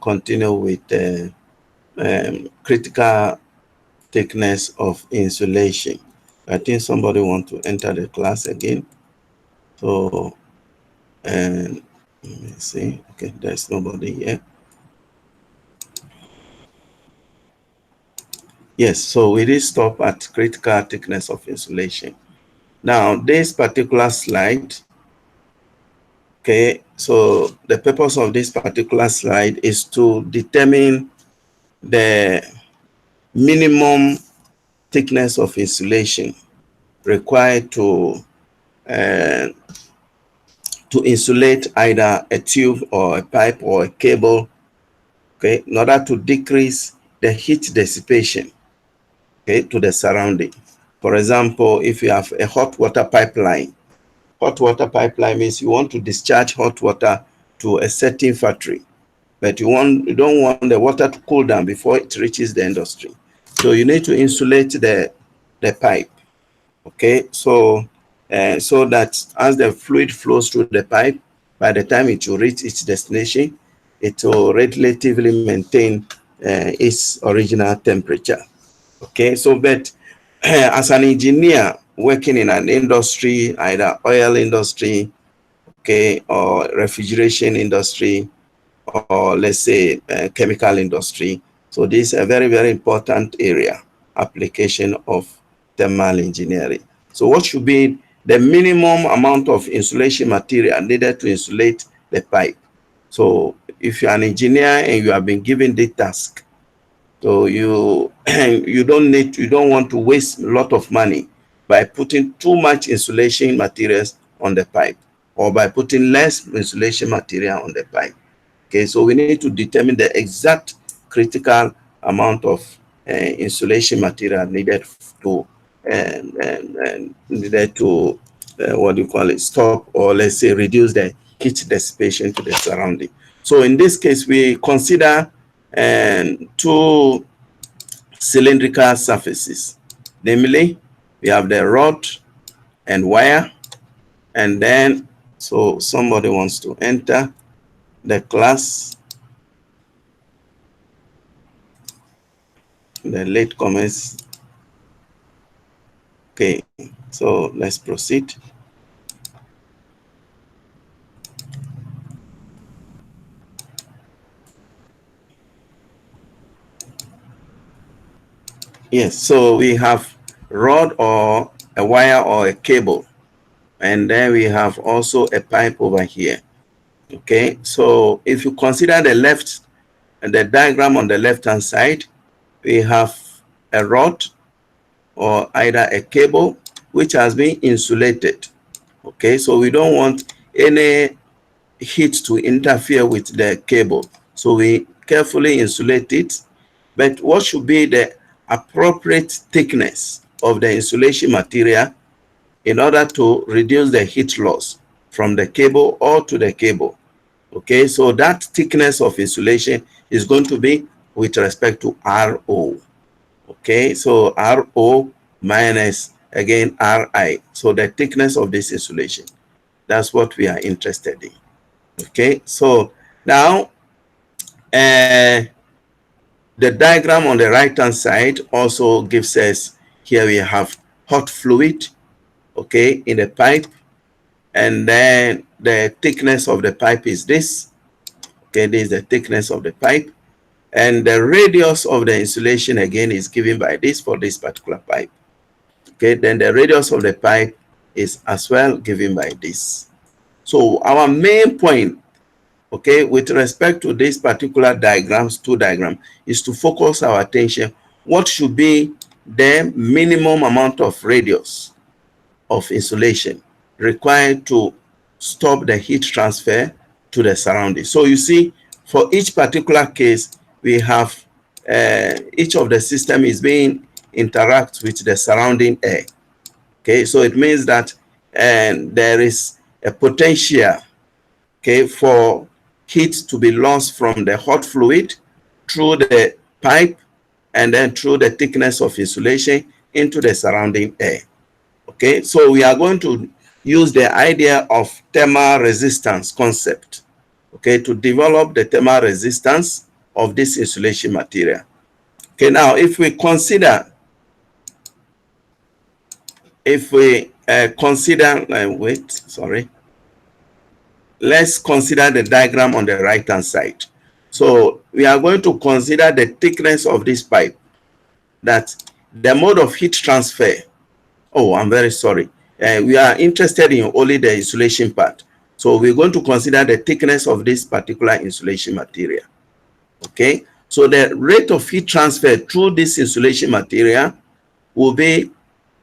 continue with the critical thickness of insulation. I think somebody wants to enter the class again. So, and let me see. Okay, there's nobody here. Yes, so we did stop at critical thickness of insulation. Now, this particular slide, okay, so the purpose of this particular slide is to determine the minimum thickness of insulation required to insulate either a tube or a pipe or a cable, okay, in order to decrease the heat dissipation, okay, to the surrounding. For example, if you have a hot water pipeline means you want to discharge hot water to a certain factory, but you don't want the water to cool down before it reaches the industry. So you need to insulate the pipe, okay? So so that as the fluid flows through the pipe, by the time it will reach its destination, it will relatively maintain its original temperature. Okay, so but as an engineer working in an industry, either oil industry, okay, or refrigeration industry, or let's say chemical industry. So this is a very, very important area, application of thermal engineering. So what should be the minimum amount of insulation material needed to insulate the pipe? So if you're an engineer and you have been given the task, so you don't want to waste a lot of money by putting too much insulation materials on the pipe, or by putting less insulation material on the pipe. Okay, so we need to determine the exact critical amount of insulation material needed to what do you call it, stop, or let's say reduce the heat dissipation to the surrounding. So in this case, we consider two cylindrical surfaces, namely we have the rod and wire, and then so somebody wants to enter the class, the latecomers. Okay, so let's proceed. Yes, so we have rod or a wire or a cable, and then we have also a pipe over here. Okay, so if you consider the diagram on the left-hand side, we have a rod or either a cable which has been insulated. Okay, so we don't want any heat to interfere with the cable, so we carefully insulate it. But what should be the appropriate thickness of the insulation material in order to reduce the heat loss from the cable or to the cable? Okay, so that thickness of insulation is going to be with respect to RO. Okay, so RO minus again RI. So the thickness of this insulation, that's what we are interested in. Okay, so now the diagram on the right hand side also gives us, here we have hot fluid, okay, in the pipe, and then the thickness of the pipe is this. Okay, this is the thickness of the pipe, and the radius of the insulation again is given by this for this particular pipe. Okay, then the radius of the pipe is as well given by this. So our main point, okay, with respect to these particular diagrams, two diagrams, is to focus our attention what should be the minimum amount of radius of insulation required to stop the heat transfer to the surrounding. So you see, for each particular case, we have each of the system is being interact with the surrounding air. Okay, so it means that there is a potential, okay, for heat to be lost from the hot fluid through the pipe and then through the thickness of insulation into the surrounding air. Okay, so we are going to use the idea of thermal resistance concept, okay, to develop the thermal resistance, of this insulation material. Okay, now if we consider, let's consider the diagram on the right hand side. So we are going to consider the thickness of this pipe, that the mode of heat transfer. Oh, I'm very sorry. We are interested in only the insulation part. So we're going to consider the thickness of this particular insulation material. Okay, so the rate of heat transfer through this insulation material will be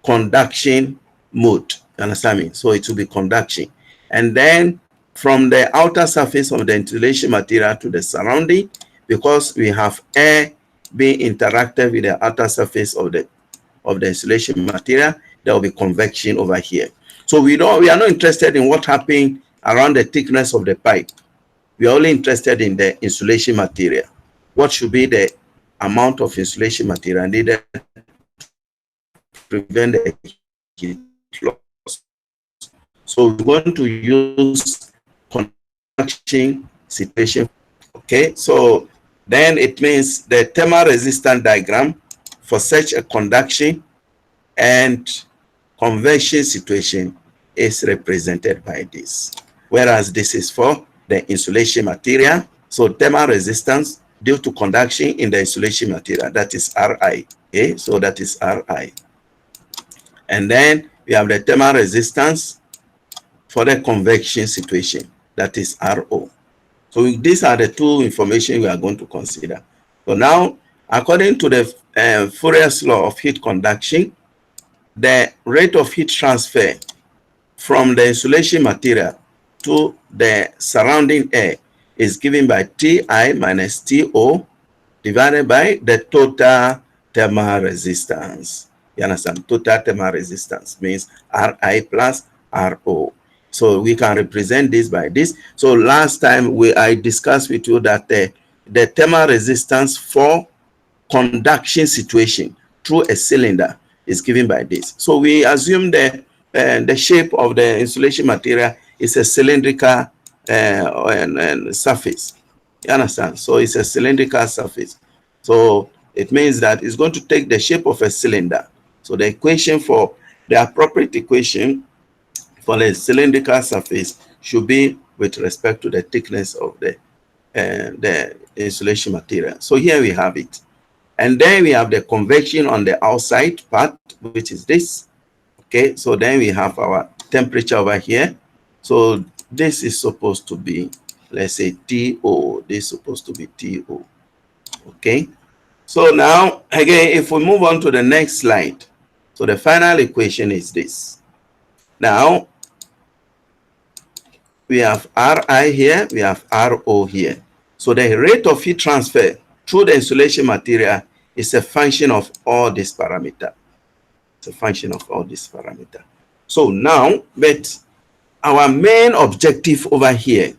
conduction mode. You understand me? So it will be conduction. And then from the outer surface of the insulation material to the surrounding, because we have air being interacted with the outer surface of the insulation material, there will be convection over here. So we are not interested in what happened around the thickness of the pipe. We are only interested in the insulation material. What should be the amount of insulation material needed to prevent the heat loss? So we're going to use conduction situation. Okay, so then it means the thermal resistance diagram for such a conduction and convection situation is represented by this. Whereas this is for the insulation material. So thermal resistance due to conduction in the insulation material, that is Ri. Okay, so that is Ri. And then we have the thermal resistance for the convection situation, that is Ro. So these are the two information we are going to consider. So now, according to the Fourier's law of heat conduction, the rate of heat transfer from the insulation material to the surrounding air is given by Ti minus To divided by the total thermal resistance. You understand? Total thermal resistance means Ri plus Ro. So we can represent this by this. So last time I discussed with you that the thermal resistance for conduction situation through a cylinder is given by this. So we assume the shape of the insulation material is a cylindrical surface. You understand? So it's a cylindrical surface. So it means that it's going to take the shape of a cylinder. So the equation for the appropriate equation for the cylindrical surface should be with respect to the thickness of the insulation material. So here we have it. And then we have the convection on the outside part, which is this. Okay, so then we have our temperature over here. So this is supposed to be, let's say, TO. This is supposed to be TO. Okay, so now, again, if we move on to the next slide, so the final equation is this. Now, we have Ri here, we have Ro here. So the rate of heat transfer through the insulation material is a function of all these parameters. It's a function of all these parameters. So now, but our main objective over here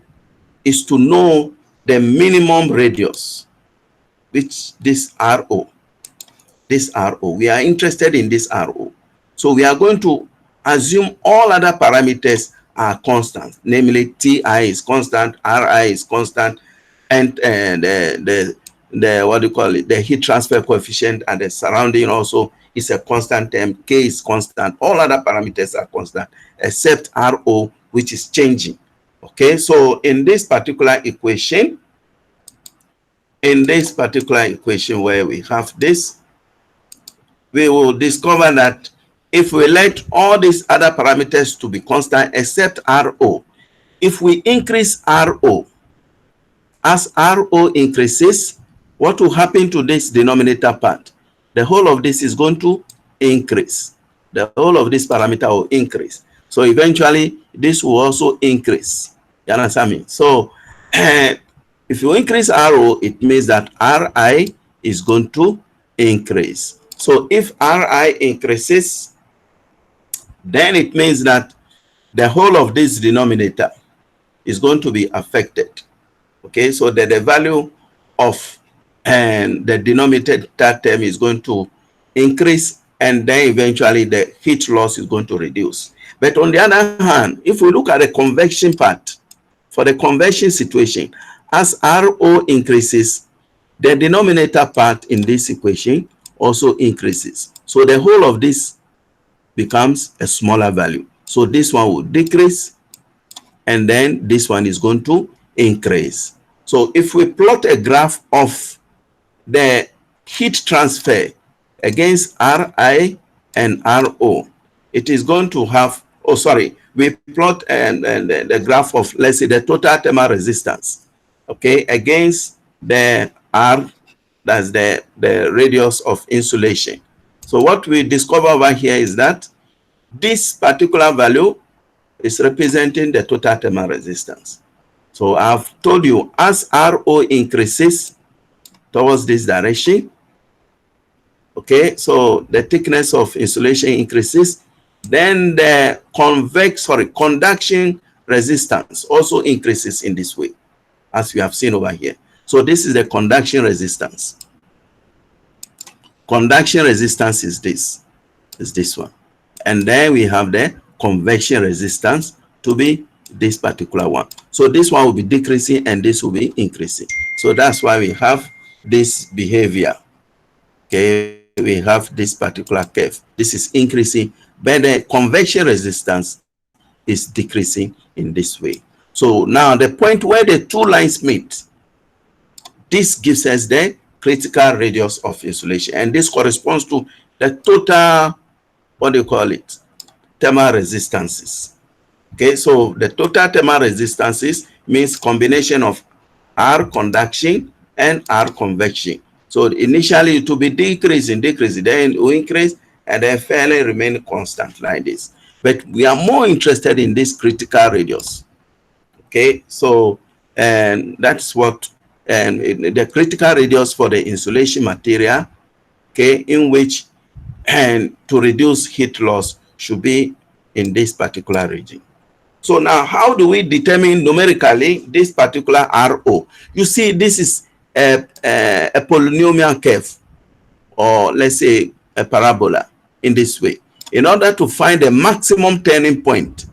is to know the minimum radius, which this Ro. This Ro. We are interested in this Ro. So we are going to assume all other parameters are constant, namely Ti is constant, Ri is constant, and the what do you call it, the heat transfer coefficient and the surrounding also is a constant term. K is constant. All other parameters are constant except Ro, which is changing. Okay, so in this particular equation, where we have this, we will discover that if we let all these other parameters to be constant except Ro, if we increase Ro, as Ro increases, what will happen to this denominator part? The whole of this is going to increase. The whole of this parameter will increase. So eventually, this will also increase. You understand me? So if you increase Ro, it means that Ri is going to increase. So if Ri increases, then it means that the whole of this denominator is going to be affected. Okay, so that the value of the denominator term is going to increase, and then eventually the heat loss is going to reduce. But on the other hand, if we look at the convection part, for the convection situation, as Ro increases, the denominator part in this equation also increases. So the whole of this becomes a smaller value. So this one will decrease, and then this one is going to increase. So if we plot a graph of the heat transfer against Ri and Ro, it is going to have, oh sorry, we plot the graph of, let's say, the total thermal resistance, okay, against the R, that's the radius of insulation. So what we discover over here is that this particular value is representing the total thermal resistance. So I've told you, as Ro increases towards this direction, okay, so the thickness of insulation increases, then the conduction resistance also increases in this way, as we have seen over here. So this is the conduction resistance. Conduction resistance is this one. And then we have the convection resistance to be this particular one. So this one will be decreasing and this will be increasing. So that's why we have this behavior. Okay, we have this particular curve. This is increasing, but the convection resistance is decreasing in this way. So now the point where the two lines meet, this gives us the critical radius of insulation, and this corresponds to the total, what do you call it, thermal resistances. Okay, so the total thermal resistances means combination of R conduction and R convection. So initially it will be decreasing, then it will increase, and then fairly remain constant like this. But we are more interested in this critical radius. Okay, so and that's what, and the critical radius for the insulation material, okay, in which, and to reduce heat loss, should be in this particular region. So now, how do we determine numerically this particular RO? You see, this is a polynomial curve, or let's say a parabola, in this way. In order to find the maximum turning point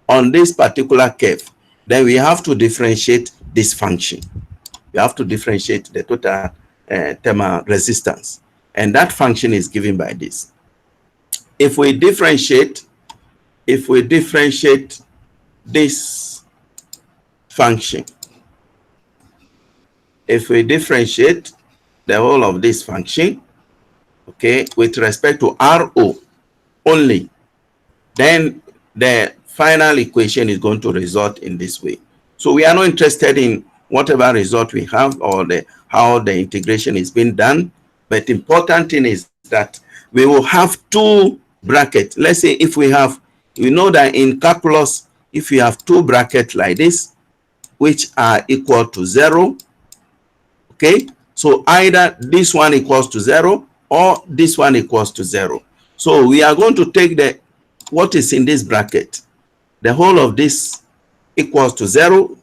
on this particular curve, then we have to differentiate this function. We have to differentiate the total thermal resistance, and that function is given by this. If we differentiate this function, if we differentiate the whole of this function, okay, with respect to RO only, then the final equation is going to result in this way. So we are not interested in whatever result we have, or how the integration is being done, but the important thing is that we will have two brackets. Let's say if we have, we know that in calculus, if you have two brackets like this, which are equal to 0, okay, so either this one equals to 0 or this one equals to 0. So we are going to take what is in this bracket, the whole of this equals to 0,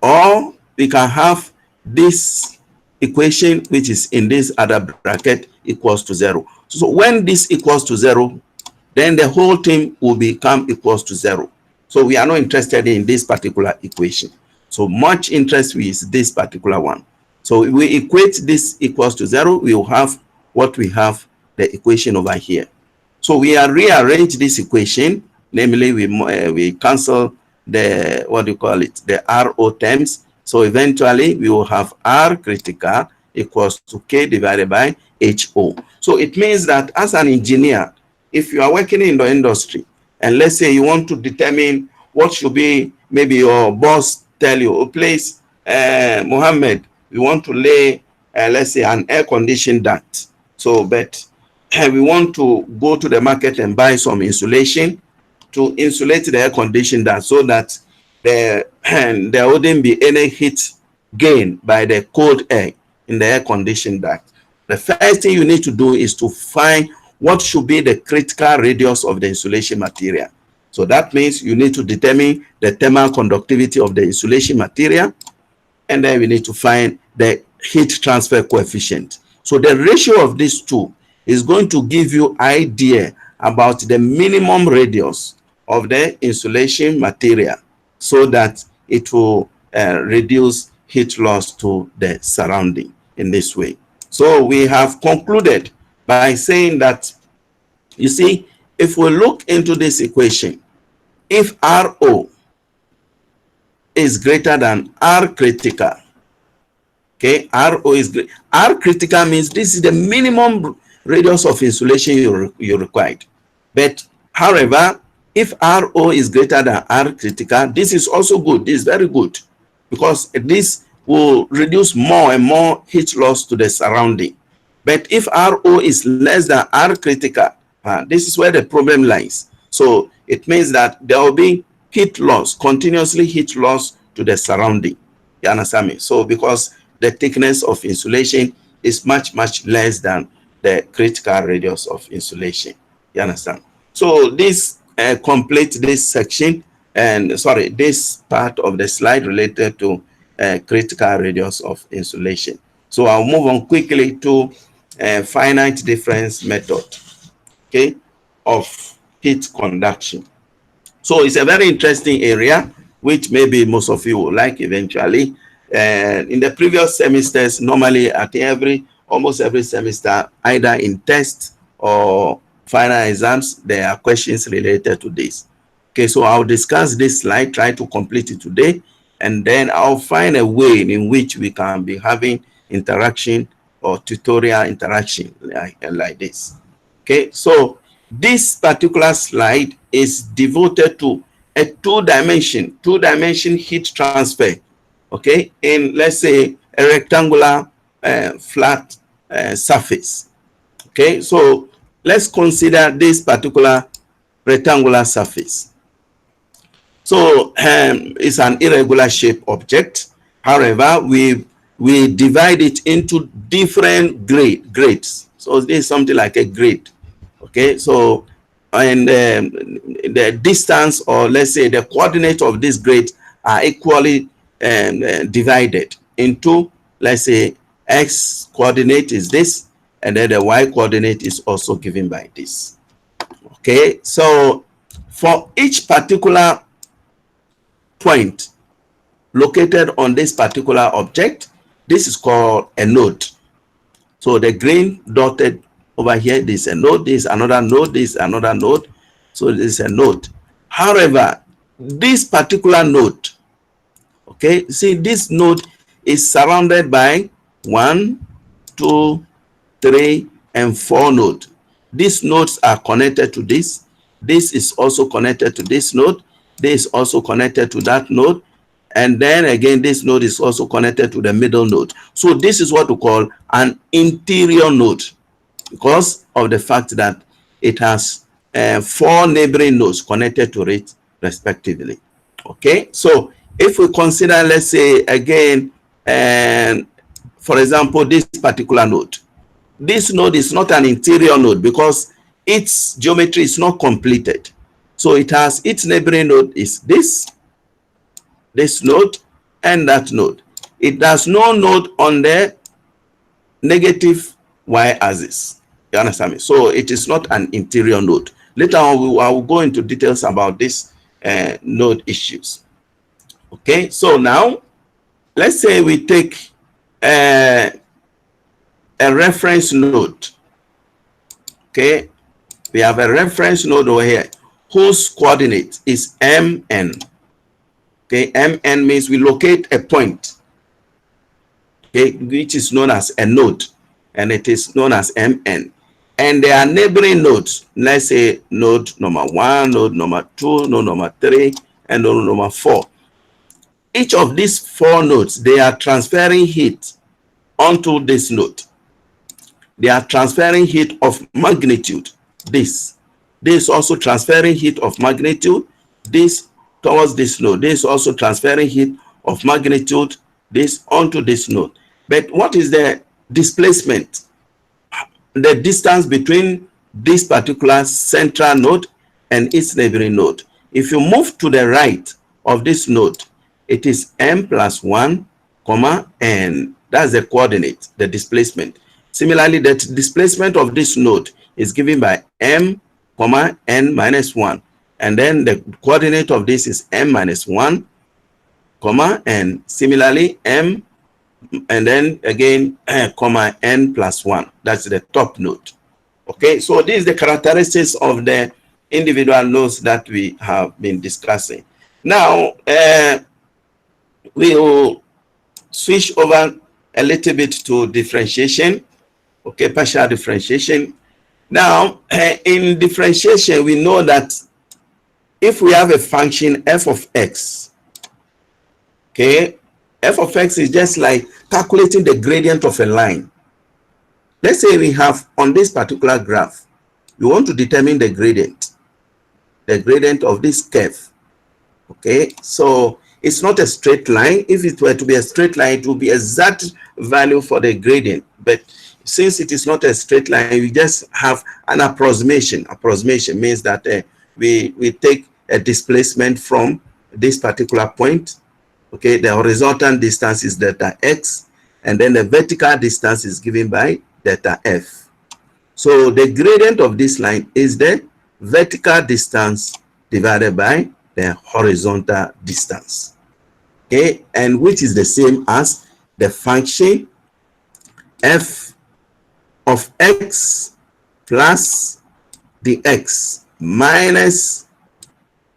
or we can have this equation which is in this other bracket equals to 0. So when this equals to 0, then the whole thing will become equals to 0. So we are not interested in this particular equation. So much interest is this particular one. So if we equate this equals to 0, we will have what we have, the equation over here. So we are rearrange this equation, namely we cancel the, what do you call it, the RO terms. So eventually we will have R critical equals to K divided by HO. So it means that as an engineer, if you are working in the industry, and let's say you want to determine what should be, maybe your boss tell you, oh, please, Mohammed, we want to lay, let's say, an air conditioning duct. So, but we want to go to the market and buy some insulation to insulate the air conditioning duct, so that there wouldn't be any heat gain by the cold air in the air conditioning duct. The first thing you need to do is to find what should be the critical radius of the insulation material. So that means you need to determine the thermal conductivity of the insulation material, and then we need to find the heat transfer coefficient. So the ratio of these two is going to give you idea about the minimum radius of the insulation material, so that it will reduce heat loss to the surrounding in this way. So we have concluded by saying that, you see, if we look into this equation, if RO is greater than R critical, okay, RO is great. R critical means this is the minimum radius of insulation you required. But however, if RO is greater than R critical, this is also good. This is very good, because this will reduce more and more heat loss to the surrounding. But if RO is less than R critical, this is where the problem lies. So it means that there will be heat loss, continuously heat loss to the surrounding. You understand me? So because the thickness of insulation is much, much less than the critical radius of insulation. You understand? So this completes this section, and sorry, this part of the slide related to critical radius of insulation. So I'll move on quickly to finite difference method, okay, of heat conduction. So it's a very interesting area, which maybe most of you will like eventually. In the previous semesters, normally at almost every semester, either in tests or final exams, there are questions related to this. Okay, so I'll discuss this slide, try to complete it today, and then I'll find a way in which we can be having interaction or tutorial interaction like this. Okay, so this particular slide is devoted to a two-dimension heat transfer, okay, in, let's say, a rectangular flat surface. Okay, so let's consider this particular rectangular surface. So it's an irregular shape object. However, we divide it into different grades. So this is something like a grade. Okay, so and the distance, or let's say the coordinate of this grade, are equally divided into, let's say, x coordinate is this, and then the y coordinate is also given by this. Okay, so for each particular point located on this particular object, this is called a node. So the green dotted over here, this is a node, this is another node, this is another node. So this is a node. However, this particular node, okay, see, this node is surrounded by 1, 2, 3, and 4 nodes. These nodes are connected to this. This is also connected to this node. This is also connected to that node. And then again, this node is also connected to the middle node. So this is what we call an interior node, because of the fact that it has 4 neighboring nodes connected to it respectively. Okay, so if we consider, let's say again, for example, this particular node, this node is not an interior node because its geometry is not completed. So it has, its neighboring node is this node and that node. It has no node on the negative y-axis. You understand me? So it is not an interior node. Later on, I will go into details about this node issues. Okay, so now let's say we take a reference node. Okay, we have a reference node over here whose coordinate is mn. Okay, mn means we locate a point, okay, which is known as a node, and it is known as mn. And there are neighboring nodes. Let's say node number 1, node number 2, node number 3, and node number 4. Each of these 4 nodes, they are transferring heat onto this node. They are transferring heat of magnitude. This is also transferring heat of magnitude. This towards this node. This is also transferring heat of magnitude. This onto this node. But what is the displacement? The distance between this particular central node and its neighboring node. If you move to the right of this node, it is m plus 1, comma, n. That's the coordinate, the displacement. Similarly, the displacement of this node is given by m, comma, n minus 1. And then the coordinate of this is m minus 1, comma, and similarly m, and then again comma n plus 1. That's the top node. Okay, so this is the characteristics of the individual nodes that we have been discussing. Now we will switch over a little bit to differentiation. Okay, partial differentiation. Now in differentiation, we know that if we have a function f of x, okay, f of x is just like calculating the gradient of a line. Let's say we have on this particular graph, we want to determine the gradient of this curve. Okay, so it's not a straight line. If it were to be a straight line, it would be exact value for the gradient. But since it is not a straight line, we just have an approximation. Approximation means that we take a displacement from this particular point. Okay, the horizontal distance is delta x, and then the vertical distance is given by delta f. So the gradient of this line is the vertical distance divided by the horizontal distance. Okay, and which is the same as the function f of x plus the x minus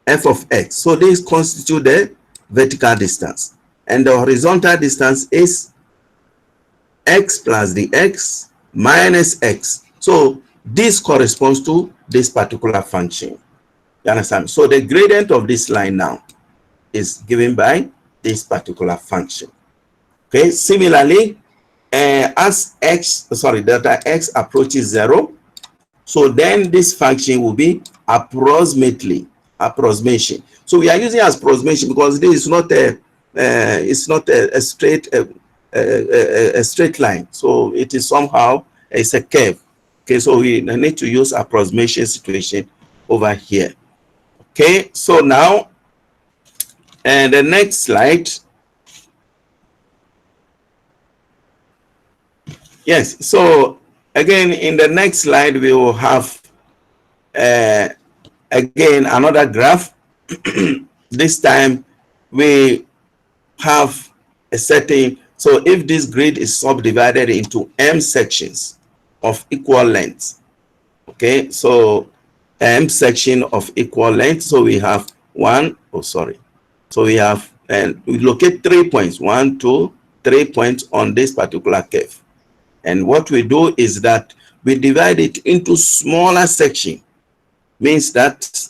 f of x. So this constitute the vertical distance, and the horizontal distance is x plus the x minus x. So this corresponds to this particular function. You understand? So the gradient of this line now is given by this particular function. Okay, similarly, as delta x approaches 0, so then this function will be approximation. So we are using approximation because this is not a straight line. So it is somehow it's a curve. Okay, so we need to use approximation situation over here. Okay, so now and the next slide. Yes, so again in the next slide we will have again another graph. This time we have a certain, so if this grid is subdivided into m sections of equal length, okay, so m section of equal length, so we have so we have, and we locate 3 points, 1, 2, 3 points on this particular curve. And what we do is that we divide it into smaller section. Means that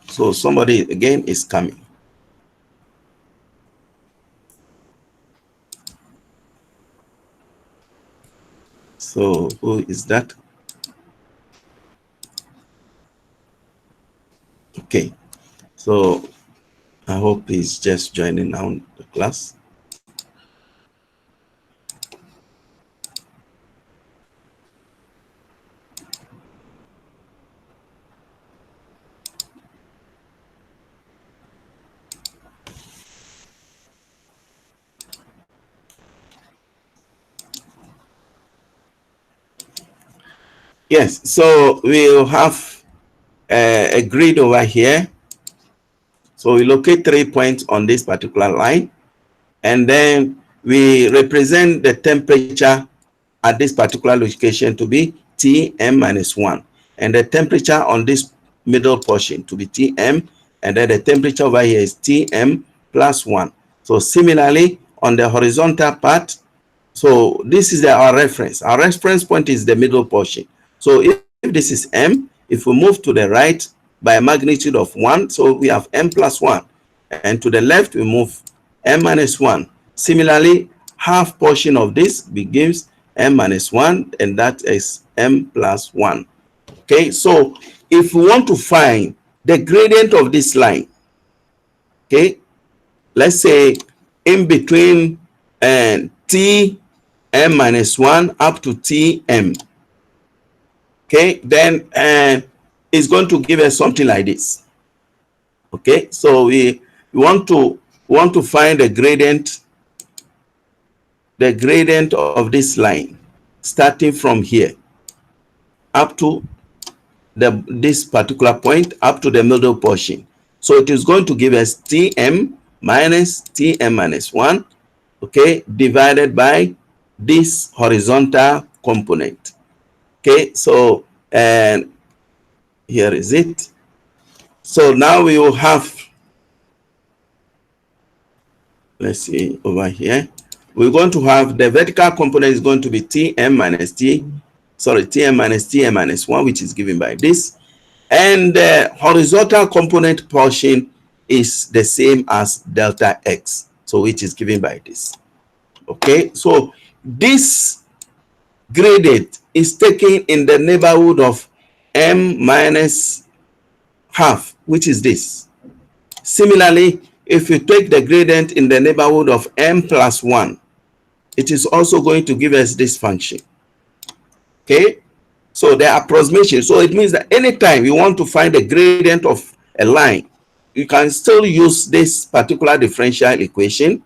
so somebody again is coming. So who is that? Okay, so I hope he's just joining now the class. Yes, so we'll have a grid over here. So we locate 3 points on this particular line, and then we represent the temperature at this particular location to be Tm minus 1, and the temperature on this middle portion to be Tm, and then the temperature over here is Tm plus 1. So similarly on the horizontal part, so this is our reference. Our reference point is the middle portion. So if this is m, if we move to the right by a magnitude of 1, so we have m plus 1, and to the left we move m minus 1. Similarly, half portion of this begins m minus 1, and that is m plus 1. Okay, so if we want to find the gradient of this line, okay, let's say in between t m minus 1 up to tm, okay, then it's going to give us something like this. Okay, so we want to find the gradient of this line starting from here up to this particular point up to the middle portion. So it is going to give us Tm minus 1, okay, divided by this horizontal component. Okay, so, and here is it. So now we will have, let's see over here, we're going to have the vertical component is going to be Tm minus Tm minus 1, which is given by this. And the horizontal component portion is the same as delta x, so which is given by this. Okay, so this gradient is taken in the neighborhood of m minus half, which is this. Similarly, if you take the gradient in the neighborhood of m plus 1, it is also going to give us this function. Okay, so the approximation, so it means that anytime you want to find the gradient of a line, you can still use this particular differential equation,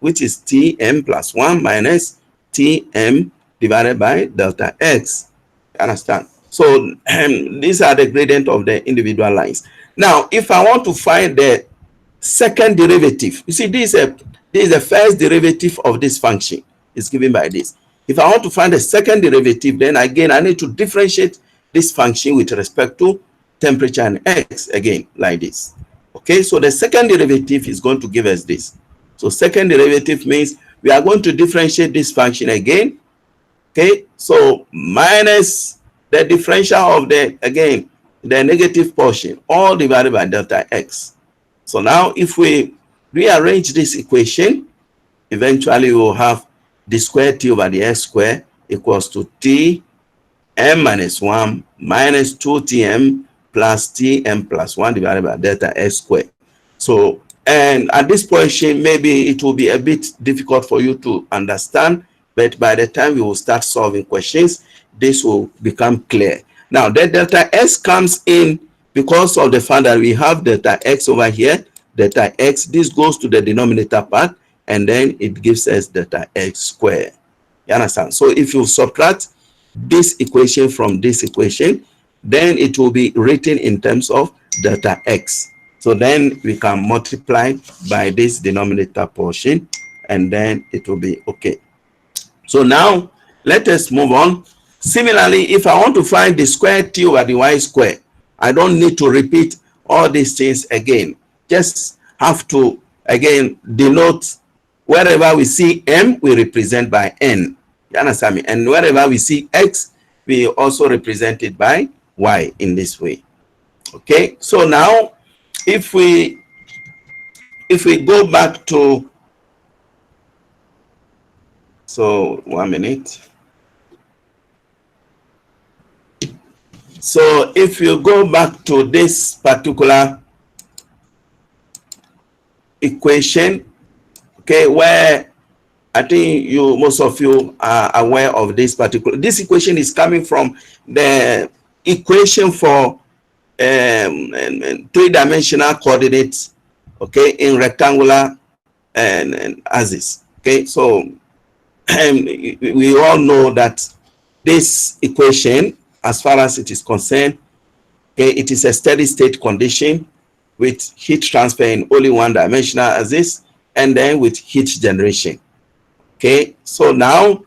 which is Tm plus 1 minus Tm divided by delta x. Understand? So these are the gradient of the individual lines. Now, if I want to find the second derivative, you see, this is the first derivative of this function. It's given by this. If I want to find a second derivative, then again, I need to differentiate this function with respect to temperature and x, again, like this. Okay, so the second derivative is going to give us this. So second derivative means we are going to differentiate this function again. Okay, so minus the differential of the, again, the negative portion, all divided by delta x. So now if we rearrange this equation, eventually we will have the square t over the s square equals to t m minus 1 minus 2tm plus tm plus 1 divided by delta s square. So, and at this portion, maybe it will be a bit difficult for you to understand, but by the time we will start solving questions, this will become clear. Now, the delta s comes in because of the fact that we have delta x over here, delta x, this goes to the denominator part, and then it gives us delta x squared. You understand? So if you subtract this equation from this equation, then it will be written in terms of delta x. So then we can multiply by this denominator portion, and then it will be okay. So now let us move on. Similarly, if I want to find the square t over the y square, I don't need to repeat all these things again. Just have to, again, denote wherever we see m, we represent by n. You understand me? And wherever we see x, we also represent it by y in this way. Okay, so now if we go back to, so 1 minute. So if you go back to this particular equation, okay, where I think most of you are aware of this particular, this equation is coming from the equation for three-dimensional coordinates, okay, in rectangular and axis. Okay, so we all know that this equation, as far as it is concerned, okay, it is a steady state condition with heat transfer in only one-dimensional axis, and then with heat generation. Okay, so now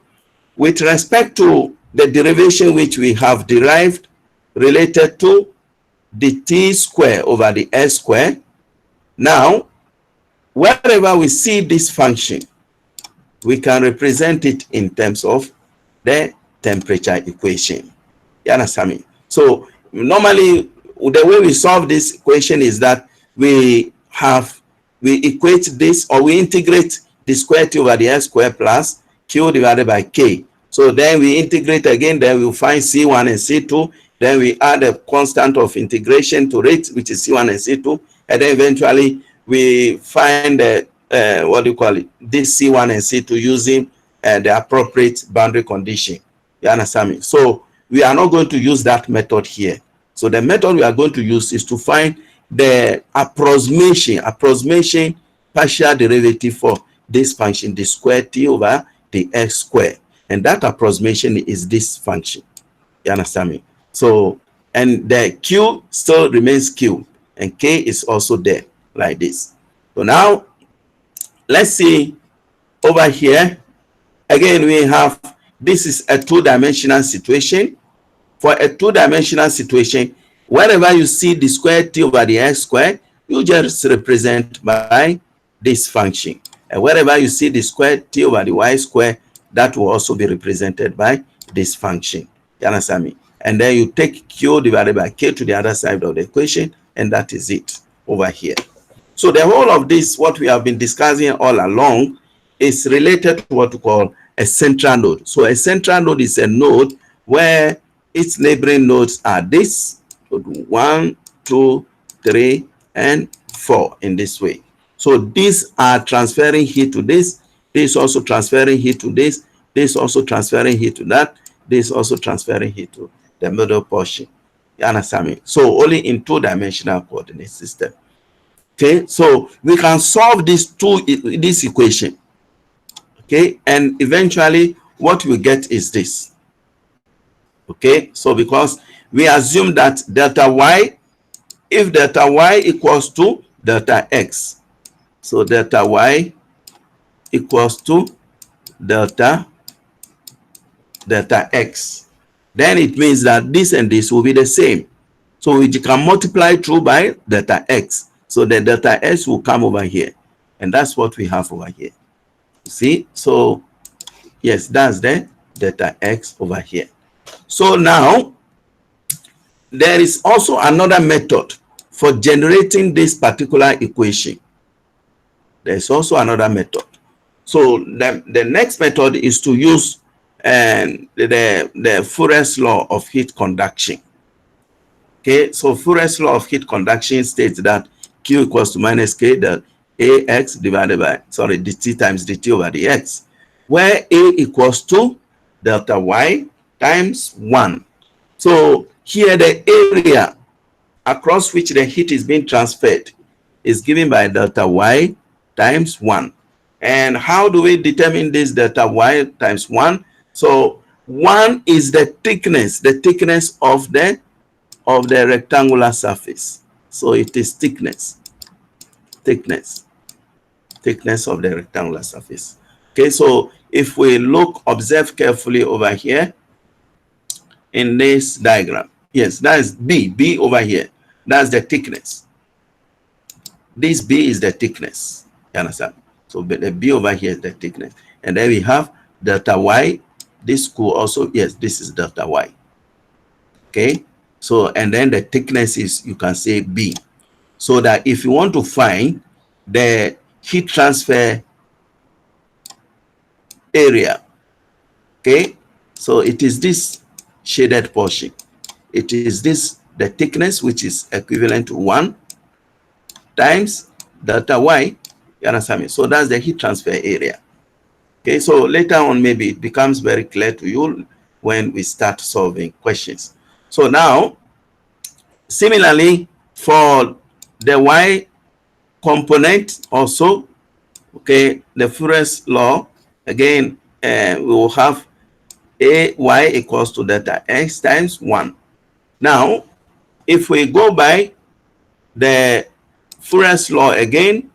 with respect to the derivation which we have derived related to the t square over the s square, now wherever we see this function, we can represent it in terms of the temperature equation. You understand me? So normally the way we solve this equation is that we equate this, or we integrate the square t over the s square plus q divided by k. So then we integrate again, then we'll find c1 and c2, then we add a constant of integration to it, which is c1 and c2, and then eventually we find what do you call it, this c1 and c2 using the appropriate boundary condition. You understand me? So we are not going to use that method here. So the method we are going to use is to find the approximation partial derivative for this function, the square t over the x square, and that approximation is this function. You understand me? So, and the q still remains q, and K is also there, like this. So now, let's see over here. Again, we have, this is a two-dimensional situation. For a two-dimensional situation, wherever you see the square T over the X squared, you just represent by this function. And wherever you see the square T over the Y square, that will also be represented by this function. You understand me? And then you take Q divided by K to the other side of the equation, and that is it over here. So the whole of this, what we have been discussing all along, is related to what we call a central node. So a central node is a node where its neighboring nodes are this: 1, 2, 3, and 4 in this way. So these are transferring here to this. This also transferring here to this. This also transferring here to that. This also transferring here to the middle portion. You understand me? So only in two-dimensional coordinate system. Okay, so we can solve this equation. Okay, and eventually what we get is this. Okay, so because we assume that delta y, if delta y equals to delta x, so delta y equals to delta x, then it means that this and this will be the same. So we can multiply through by delta x. So the delta x will come over here. And that's what we have over here. See? So, yes, that's the delta x over here. So now, there is also another method for generating this particular equation. There's also another method. So the next method is to use the Fourier's law of heat conduction. Okay, so Fourier's law of heat conduction states that Q equals to minus K, the AX divided by, dt times dt over the x, where A equals to delta Y times 1. So here the area across which the heat is being transferred is given by delta Y times 1. And how do we determine this delta Y times 1? So 1 is the thickness of the rectangular surface. So it is thickness of the rectangular surface. Okay, so if we observe carefully over here in this diagram, yes, that is B over here. That's the thickness. This B is the thickness. You understand? So the B over here is the thickness. And then we have delta Y. This could also, yes, this is delta Y. Okay, so and then the thickness is, you can say B. So that if you want to find the heat transfer area, okay, so it is this shaded portion. It is this, the thickness, which is equivalent to 1 times delta Y. You understand me? So that's the heat transfer area. Okay, so later on maybe it becomes very clear to you when we start solving questions. So now, similarly, for the Y component also, okay, the Fourier's law, again, we will have AY equals to delta X times 1. Now, if we go by the Fourier's law again,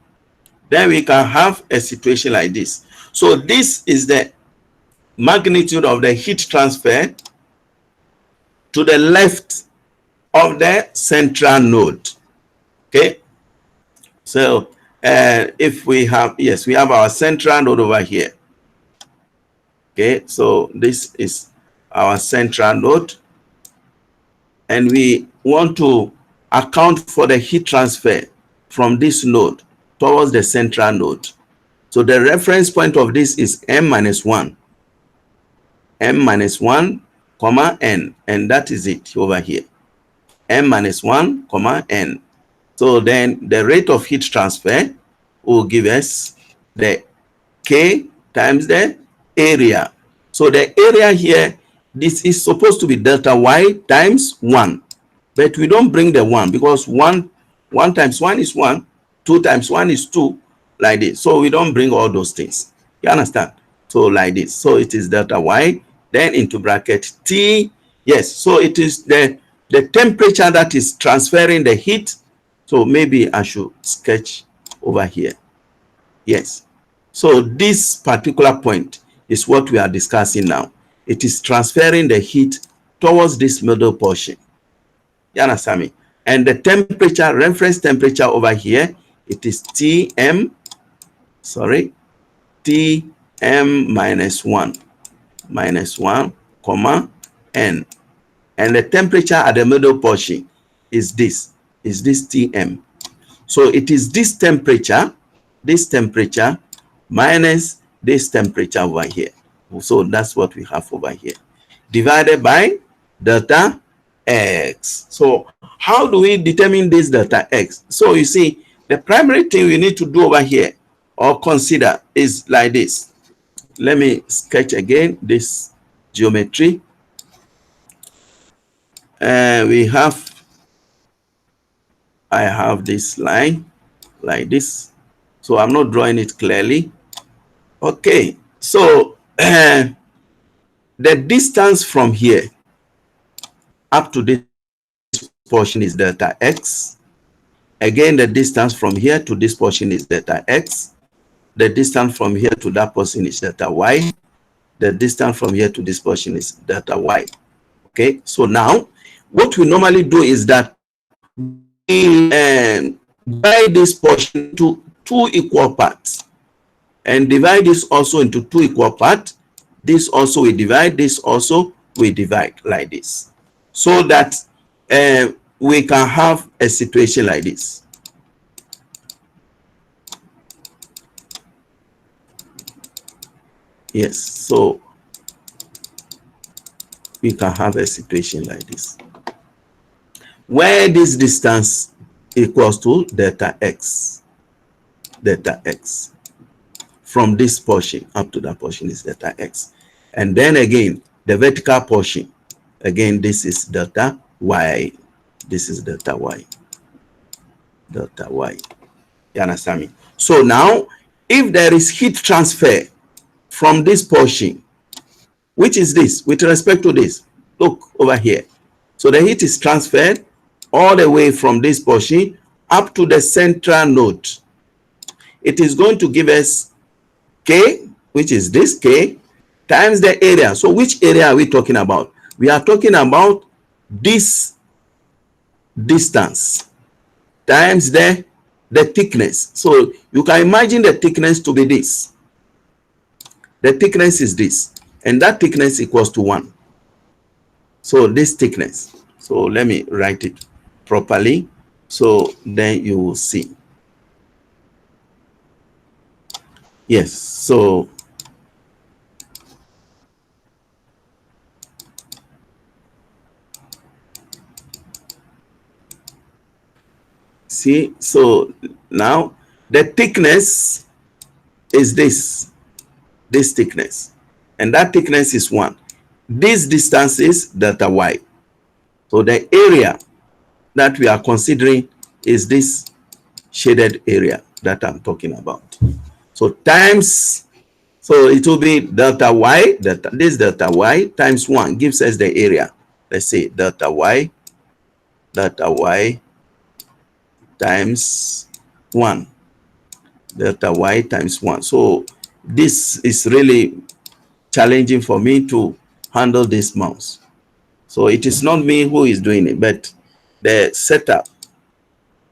then we can have a situation like this. So this is the magnitude of the heat transfer to the left of the central node. Okay, so if we have, yes, we have our central node over here. Okay, so this is our central node, and we want to account for the heat transfer from this node towards the central node. So the reference point of this is m minus 1, comma n, and that is it over here, m minus 1, comma n. So then the rate of heat transfer will give us the K times the area. So the area here, this is supposed to be delta Y times 1, but we don't bring the 1 because 1 times 1 is 1, 2 times 1 is 2, like this. So we don't bring all those things. You understand? So like this. So it is delta Y, then into bracket T. Yes, so it is the temperature that is transferring the heat So maybe I should sketch over here. Yes. So this particular point is what we are discussing now. It is transferring the heat towards this middle portion. You understand me? And the temperature, reference temperature over here, it is Tm, Tm minus 1, comma, N. And the temperature at the middle portion is this Tm. So it is this temperature minus this temperature over here. So that's what we have over here, divided by delta X. So how do we determine this delta X? So you see, the primary thing we need to do over here or consider is like this. Let me sketch again this geometry. I have this line like this. So I'm not drawing it clearly. Okay, so the distance from here up to this portion is delta X. Again, the distance from here to this portion is delta X. The distance from here to that portion is delta Y. The distance from here to this portion is delta Y. Okay, so now what we normally do is that we divide this portion to 2 equal parts and divide this also into 2 equal parts. This also we divide, this also we divide like this, so that we can have a situation like this. Yes, so we can have a situation like this, where this distance equals to delta X. From this portion up to that portion is delta X. And then again, the vertical portion, again, this is delta Y. This is delta Y. Delta Y. You understand me? So now, if there is heat transfer from this portion, which is this, with respect to this, look over here. So the heat is transferred all the way from this portion up to the central node. It is going to give us K, which is this K, times the area. So which area are we talking about? We are talking about this distance times the thickness. So you can imagine the thickness to be this. The thickness is this, and that thickness equals to 1. So this thickness. So let me write it properly, so then you will see. Yes, so see, so now the thickness is this thickness, and that thickness is 1. This distance is delta Y. So the area that we are considering is this shaded area that I'm talking about. So times, so it will be delta Y, this delta Y times 1 gives us the area. Let's say delta Y times 1. Delta Y times 1. So this is really challenging for me to handle this mouse. So it is not me who is doing it, but the setup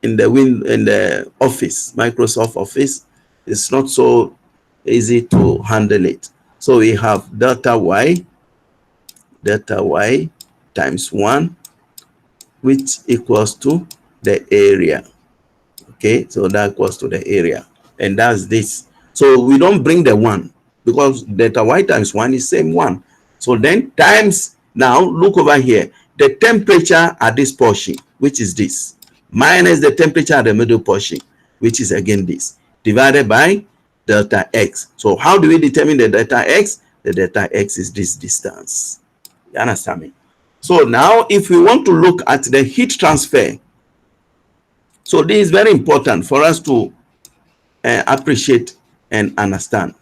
in the office, Microsoft Office, is not so easy to handle it. So we have delta Y times 1, which equals to the area. Okay, so that equals to the area, and that's this. So we don't bring the 1 because delta Y times 1 is same 1. So then times, now look over here, the temperature at this portion, which is this, minus the temperature at the middle portion, which is again this, divided by delta X. So how do we determine the delta X? The delta X is this distance. You understand me? So now if we want to look at the heat transfer, so this is very important for us to appreciate and understand.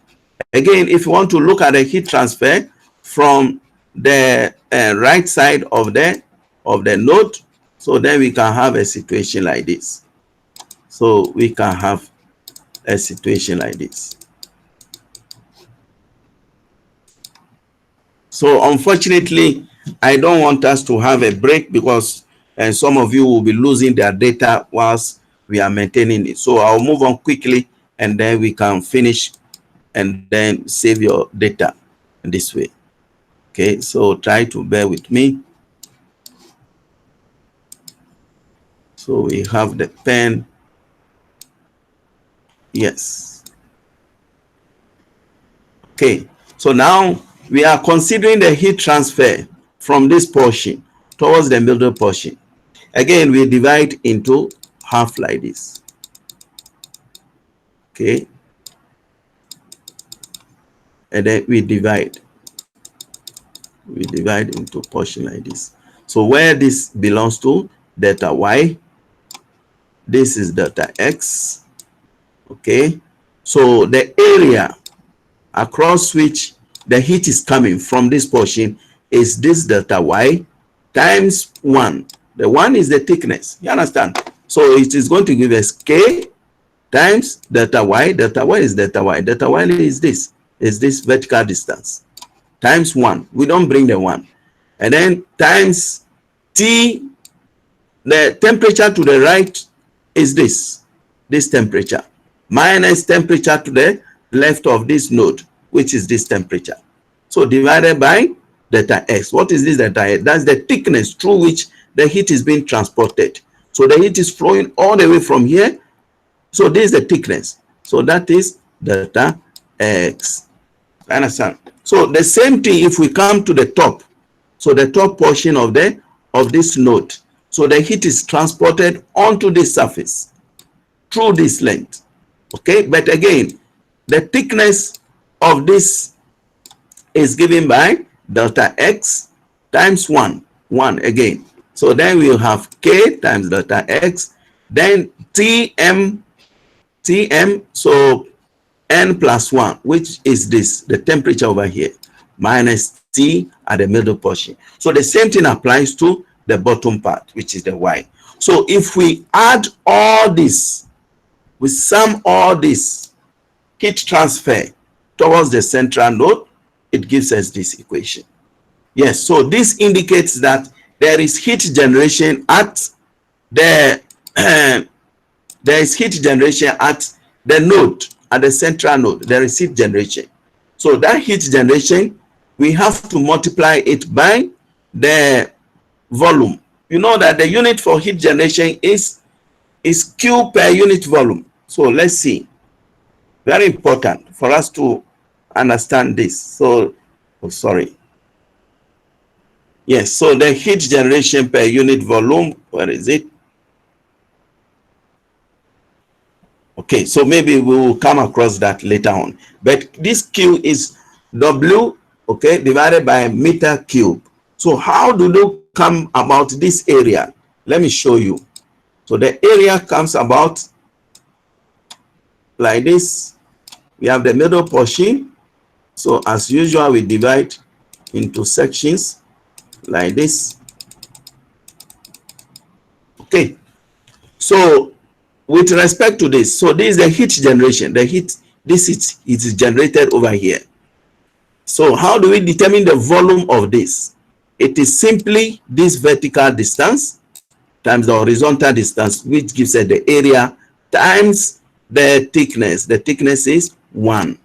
Again, if you want to look at the heat transfer from the right side of the node, so then we can have a situation like this. So we can have a situation like this. So unfortunately, I don't want us to have a break because some of you will be losing their data whilst we are maintaining it. So I'll move on quickly and then we can finish and then save your data in this way. Okay, so try to bear with me. So we have the pen. Yes. Okay, so now we are considering the heat transfer from this portion towards the middle portion. Again, we divide into half like this. Okay, and then we divide into portion like this. So where this belongs to delta y, this is delta x. Okay, so the area across which the heat is coming from this portion is this delta y times 1. The 1 is the thickness, you understand? So it is going to give us k times delta y. Delta y is delta y. Delta y is this vertical distance times 1. We don't bring the 1. And then times T, the temperature to the right is this temperature, minus temperature to the left of this node, which is this temperature. So divided by delta x. What is this delta x? That's the thickness through which the heat is being transported. So the heat is flowing all the way from here. So this is the thickness. So that is delta x. Understand? So the same thing if we come to the top. So the top portion of this node. So the heat is transported onto this surface through this length. Okay, but again, the thickness of this is given by delta x times 1 again. So then we'll have k times delta x, then tm, so n plus 1, which is this, the temperature over here, minus T at the middle portion. So the same thing applies to the bottom part, which is the Y. So if we add all this, we sum all this heat transfer towards the central node, it gives us this equation. Yes, so this indicates that there is heat generation at the there is heat generation at the node, at the central node. There is heat generation. So that heat generation, we have to multiply it by the volume. You know that the unit for heat generation is Q per unit volume. So let's see. Very important for us to understand this. So, sorry. Yes, so the heat generation per unit volume, where is it? Okay, so maybe we will come across that later on. But this Q is W, okay, divided by meter cube. So how do they come about this area? Let me show you. So the area comes about like this. We have the middle portion. So as usual, we divide into sections like this. Okay. So with respect to this, so this is the heat generation. The heat, this is generated over here. So how do we determine the volume of this? It is simply this vertical distance times the horizontal distance, which gives us the area times the thickness. The thickness is 1.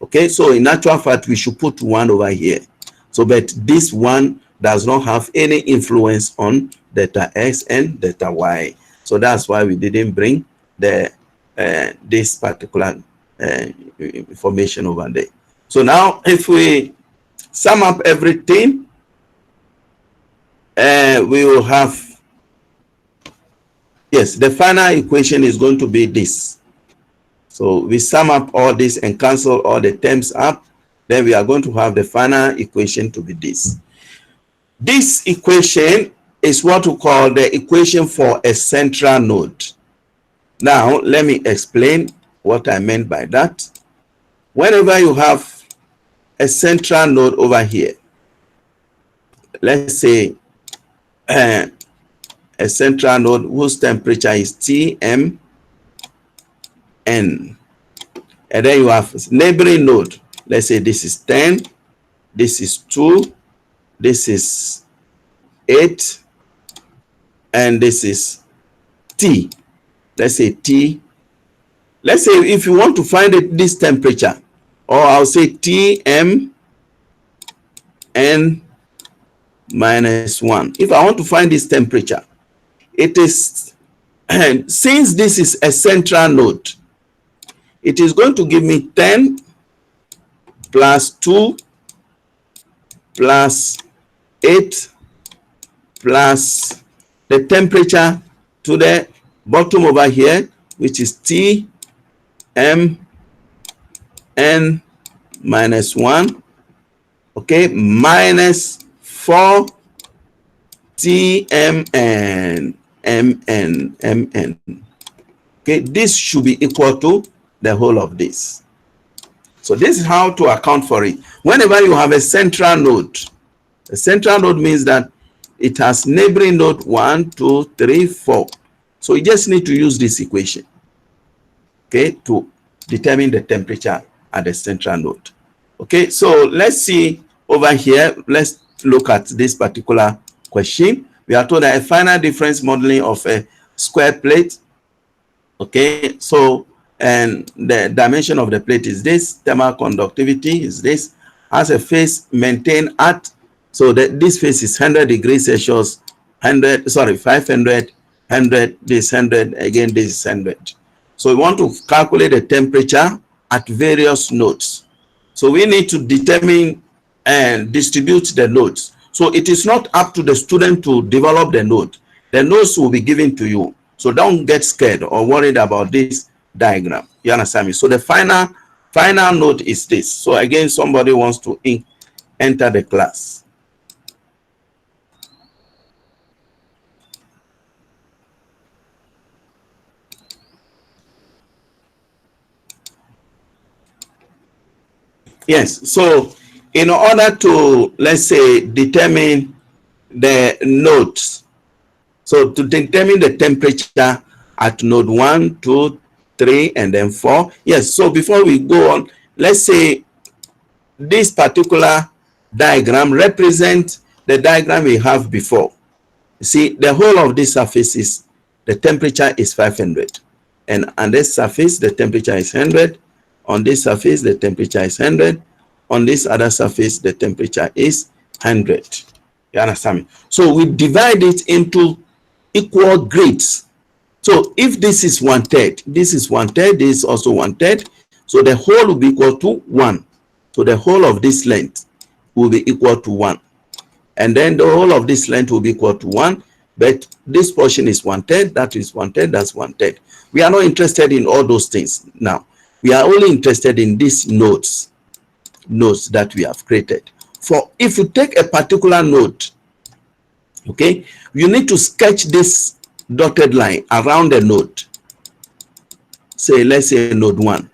Okay, so in actual fact, we should put 1 over here. So, but this 1 does not have any influence on delta x and delta y. So that's why we didn't bring the this particular information over there. So now, if we sum up everything, we will have, yes, the final equation is going to be this. So we sum up all this and cancel all the terms up. Then we are going to have the final equation to be this. This equation is what we call the equation for a central node. Now, let me explain what I meant by that. Whenever you have a central node over here, let's say a central node whose temperature is Tm, And then you have neighboring node. Let's say this is 10, this is 2, this is 8, and this is T. Let's say T. Let's say if you want to find this temperature, or I'll say TM n minus 1. If I want to find this temperature, it is, and since this is a central node, it is going to give me 10 plus 2 plus 8 plus the temperature to the bottom over here, which is T m n minus 1, okay, minus 4 T m n m n m n. Okay, this should be equal to the whole of this. So this is how to account for it. Whenever you have a central node means that it has neighboring node 1, 2, 3, 4. So you just need to use this equation, okay, to determine the temperature at the central node. Okay, so let's see over here. Let's look at this particular question. We are told that a final difference modeling of a square plate. Okay, so, and the dimension of the plate is this, thermal conductivity is this, has a phase maintained at, so that this phase is 100 degrees Celsius, 500, 100, this 100, again this is 100. So we want to calculate the temperature at various nodes. So we need to determine and distribute the nodes. So it is not up to the student to develop the node. The nodes will be given to you. So don't get scared or worried about this diagram. You understand me? So the final node is this. So again, somebody wants to enter the class. Yes, so in order to, let's say, determine the nodes, so to determine the temperature at node 1, 2, 3, and then 4. Yes, so before we go on, let's say this particular diagram represents the diagram we have before. See, the whole of this surface is, the temperature is 500. And on this surface, the temperature is 100. On this surface, the temperature is 100. On this other surface, the temperature is 100. You understand me? So we divide it into equal grades. So if this is 1/3, this is 1/3, this is also 1/3. So the whole will be equal to 1. So the whole of this length will be equal to 1. And then the whole of this length will be equal to 1. But this portion is 1/3, that is 1/3, that's 1/3. We are not interested in all those things now. We are only interested in these nodes that we have created. For if you take a particular node, okay, you need to sketch this dotted line around the node. Say, let's say node 1.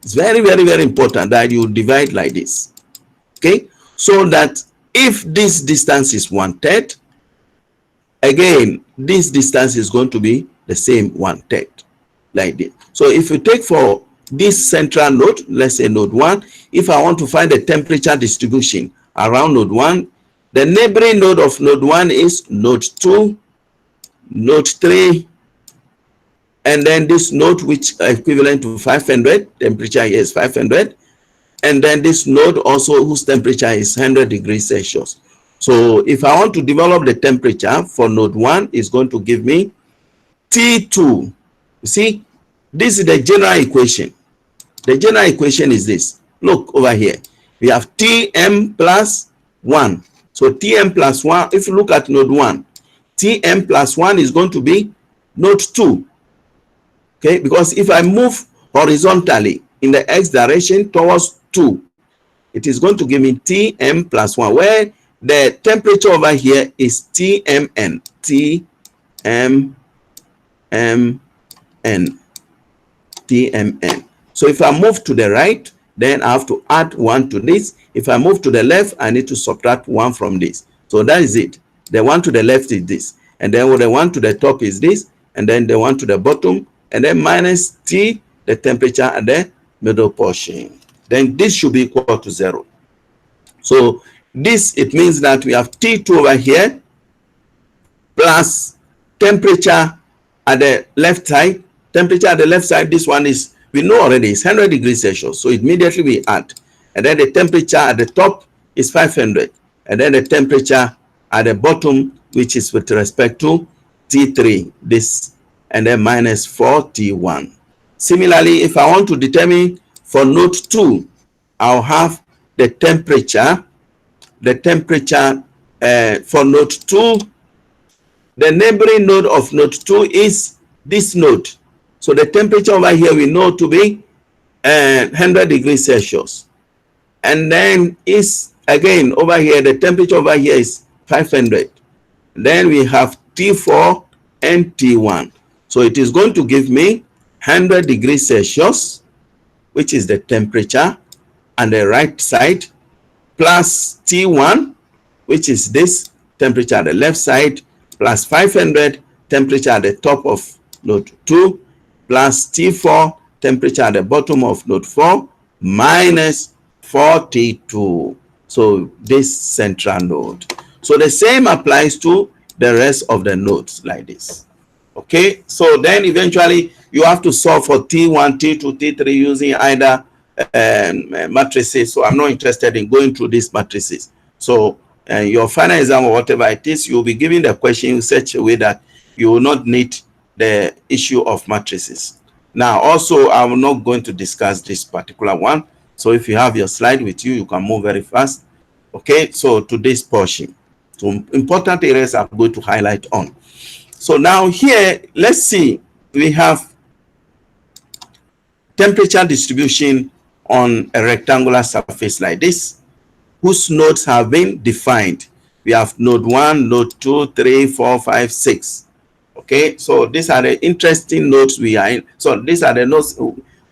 It's very, very, very important that you divide like this. Okay, so that if this distance is 1/3, again, this distance is going to be the same 1/3, like this. So if you take for this central node, let's say node 1, if I want to find the temperature distribution around node 1, the neighboring node of node 1 is node 2, node 3, and then this node which is equivalent to 500, temperature here is 500, and then this node also whose temperature is 100 degrees Celsius. So if I want to develop the temperature for node 1, it's going to give me T2. You see, this is the general equation. The general equation is this. Look over here. We have Tm plus 1. So Tm plus 1, if you look at node 1, Tm plus 1 is going to be node 2. Okay, because if I move horizontally in the x direction towards 2, it is going to give me Tm plus 1, where the temperature over here is Tmn. Tmn. So if I move to the right, then I have to add 1 to this. If I move to the left, I need to subtract 1 from this. So that is it. The one to the left is this. And then the one to the top is this. And then the one to the bottom. And then minus T the temperature at the middle portion. Then this should be equal to 0. So this, it means that we have T2 over here plus temperature at the left side. Temperature at the left side, this one is, we know already, it's 100 degrees Celsius. So immediately we add. And then the temperature at the top is 500. And then the temperature at the bottom, which is with respect to T3, this, and then minus 4T1. Similarly, if I want to determine for node 2, I'll have the temperature for node 2. The neighboring node of node 2 is this node. So the temperature over here we know to be 100 degrees Celsius. And then is again over here, the temperature over here is 500. Then we have T4 and T1. So it is going to give me 100 degrees Celsius, which is the temperature on the right side, plus T1, which is this temperature at the left side, plus 500 temperature at the top of node 2, plus T4 temperature at the bottom of node 4, minus 42. So this central node. So the same applies to the rest of the nodes like this. Okay, so then eventually you have to solve for T1, T2, T3 using either matrices. So I'm not interested in going through these matrices. So your final exam or whatever it is, you'll be giving the question in such a way that you will not need the issue of matrices. Now, also, I'm not going to discuss this particular one. So if you have your slide with you, you can move very fast. Okay, so to this portion. So important areas I'm going to highlight on. So now here, let's see, we have temperature distribution on a rectangular surface like this, whose nodes have been defined. We have node 1, node 2, 3, 4, 5, 6. Okay, so these are the interesting nodes we are in. So these are the nodes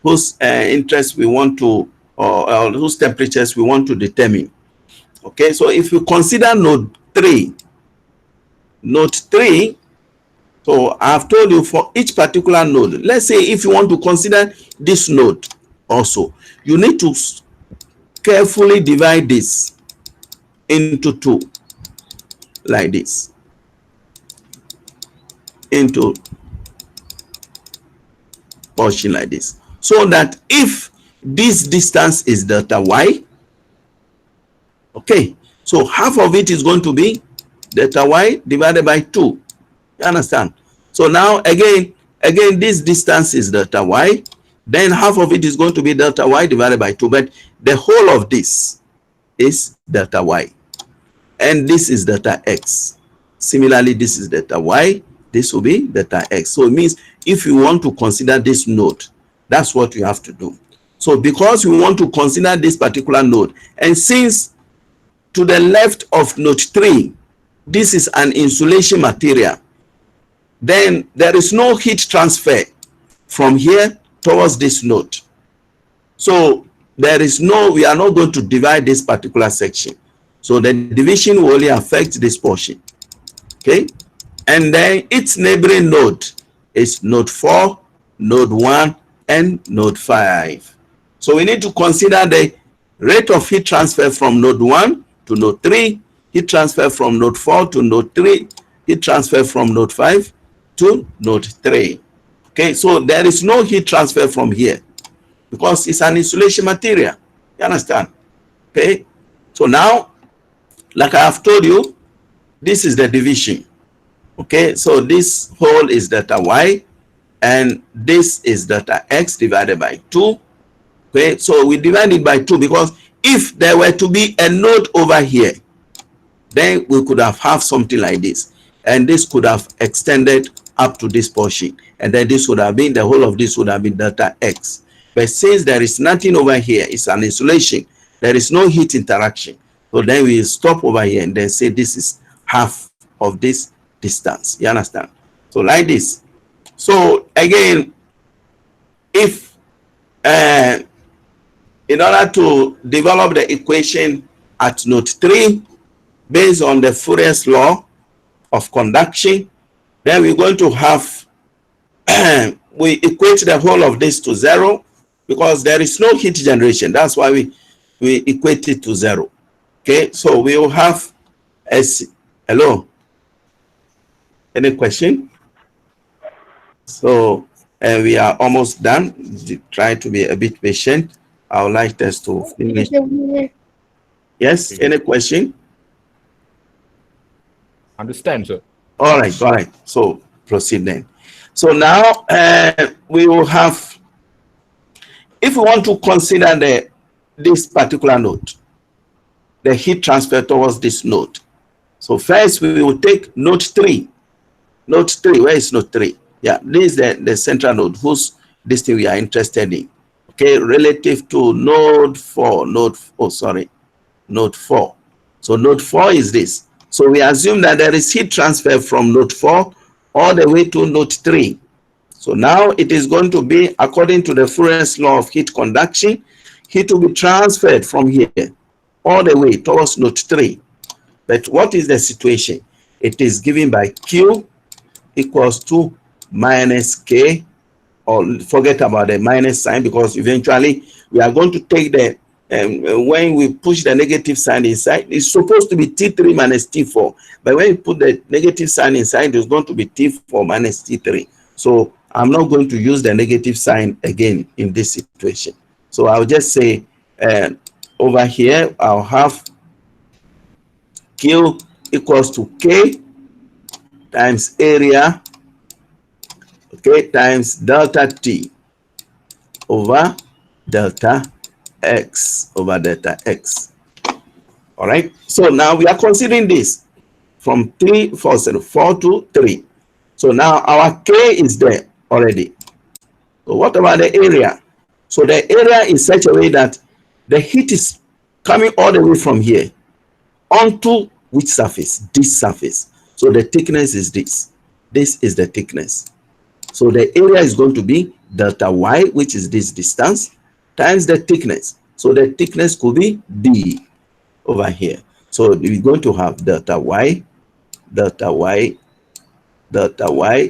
whose interest we want to, or whose temperatures we want to determine. Okay, so if you consider node 3, so I've told you for each particular node, let's say if you want to consider this node also, you need to carefully divide this into 2, like this, into portion like this, so that if this distance is delta y, okay, so half of it is going to be delta y divided by 2. You understand? So now again this distance is delta y, then half of it is going to be delta y divided by 2, but the whole of this is delta y, and this is delta x. Similarly, this is delta y, this will be delta x. So it means if you want to consider this node, that's what you have to do. So because we want to consider this particular node, and since to the left of node 3, this is an insulation material, then there is no heat transfer from here towards this node. So there is no, we are not going to divide this particular section. So the division will only affect this portion. Okay, and then its neighboring node is node 4, node 1, and node 5. So we need to consider the rate of heat transfer from node 1 to node 3, heat transfer from node 4 to node 3, heat transfer from node 5 to node 3. Okay, so there is no heat transfer from here because it's an insulation material. You understand? Okay, so now, like I have told you, this is the division. Okay, so this whole is delta y, and this is delta x divided by 2. Okay, so we divide it by 2 because if there were to be a node over here, then we could have something like this, and this could have extended up to this portion, and then this would have been, the whole of this would have been delta x. But since there is nothing over here, it's an insulation, there is no heat interaction, so then we stop over here and then say this is half of this distance. You understand? So like this. So again, if in order to develop the equation at node 3 based on the Fourier's law of conduction, then we're going to have we equate the whole of this to 0 because there is no heat generation. That's why we equate it to 0. Okay, so we will have hello? Any question? So we are almost done. Try to be a bit patient. I would like us to finish. Yes, any question? Understand, sir. All right. So proceed then. So now we will have, if we want to consider this particular node, the heat transfer towards this node. So first we will take node 3. Node 3, where is node 3? Yeah, this is the central node whose this thing we are interested in. Okay, relative to node 4, node 4. So node 4 is this. So we assume that there is heat transfer from node 4 all the way to node 3. So now it is going to be, according to the Fourier's law of heat conduction, heat will be transferred from here all the way towards node 3. But what is the situation? It is given by Q equals to minus K, or forget about the minus sign, because eventually we are going to take the, when we push the negative sign inside, it's supposed to be T3 minus T4. But when you put the negative sign inside, it's going to be T4 minus T3. So I'm not going to use the negative sign again in this situation. So I'll just say over here, I'll have Q equals to K times area, okay, times delta T over delta X over delta X. All right. So now we are considering this from 4 to 3. So now our K is there already. So what about the area? So the area is such a way that the heat is coming all the way from here onto which surface? This surface. So the thickness is this. This is the thickness. So the area is going to be delta Y, which is this distance, times the thickness. So the thickness could be D over here. So we're going to have delta Y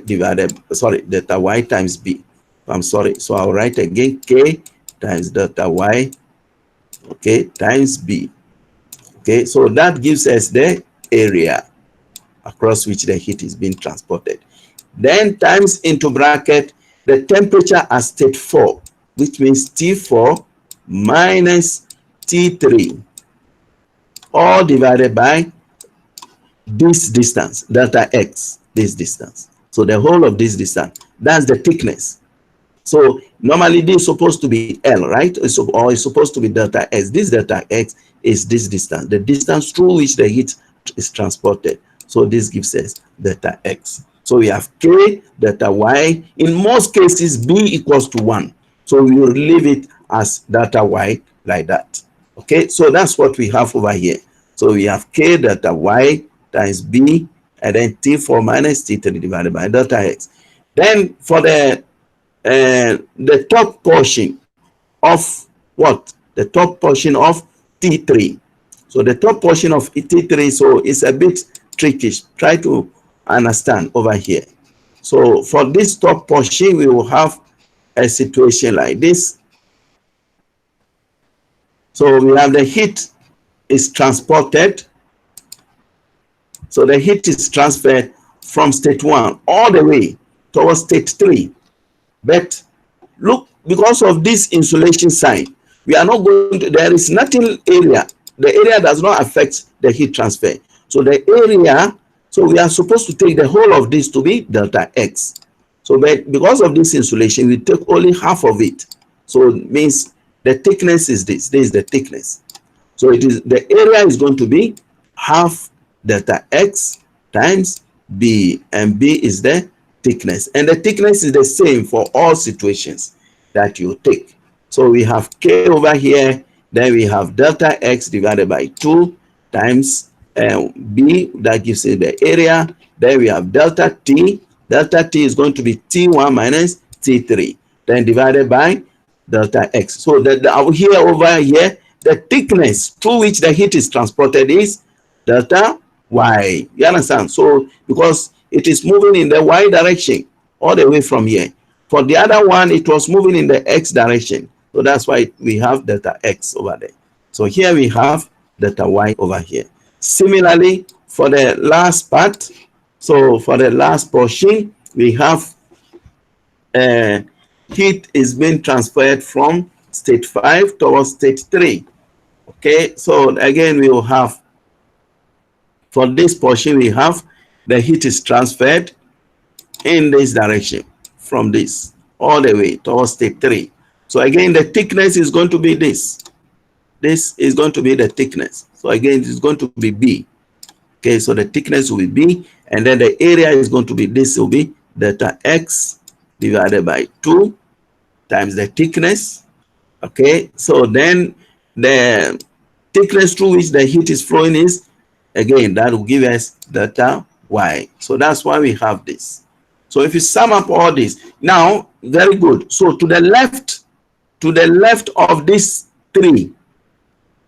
divided, delta Y times B. I'm sorry. So I'll write again K times delta Y, okay, times B. Okay, so that gives us the area across which the heat is being transported. Then times into bracket the temperature at state 4, which means T4 minus T3, all divided by this distance, delta X, this distance. So the whole of this distance, that's the thickness. So normally this is supposed to be L, right? Or it's supposed to be delta X. This delta X is this distance, the distance through which the heat is transported. So this gives us delta X. So we have K, delta Y. In most cases, B equals to 1. So we will leave it as delta Y like that. Okay, so that's what we have over here. So we have K delta Y times B, and then T4 minus T3 divided by delta X. Then for the top portion of what? The top portion of T3. So the top portion of T3, so it's a bit tricky. Try to understand over here. So for this top portion, we will have a situation like this. So we have the heat is transported. So the heat is transferred from state 1 all the way towards state 3. But look, because of this insulation sign, we are not going to, there is nothing area. The area does not affect the heat transfer. So the area, so we are supposed to take the whole of this to be delta X. So but because of this insulation, we take only half of it. So it means the thickness is this. This is the thickness. So it is, the area is going to be half delta X times B, and B is the thickness. And the thickness is the same for all situations that you take. So we have K over here, then we have delta X divided by 2 times B, that gives you the area. Then we have delta T. Delta T is going to be T1 minus T3, then divided by delta X. So here over here, the thickness through which the heat is transported is delta Y. You understand? So because it is moving in the Y direction all the way from here. For the other one, it was moving in the x direction. So that's why we have delta x over there. So here we have delta y over here. Similarly, for the last part, so for the last portion, we have heat is being transferred from state 5 towards state 3. Okay, so again, we will have, for this portion, we have the heat is transferred in this direction from this all the way towards state 3. So again, the thickness is going to be this. This is going to be the thickness. So again, it's going to be B. Okay, so the thickness will be B, and then the area is going to be, this will be delta X divided by 2 times the thickness. Okay, so then the thickness through which the heat is flowing is, again, that will give us delta Y. So that's why we have this. So if you sum up all this, now, very good. So to the left of this 3,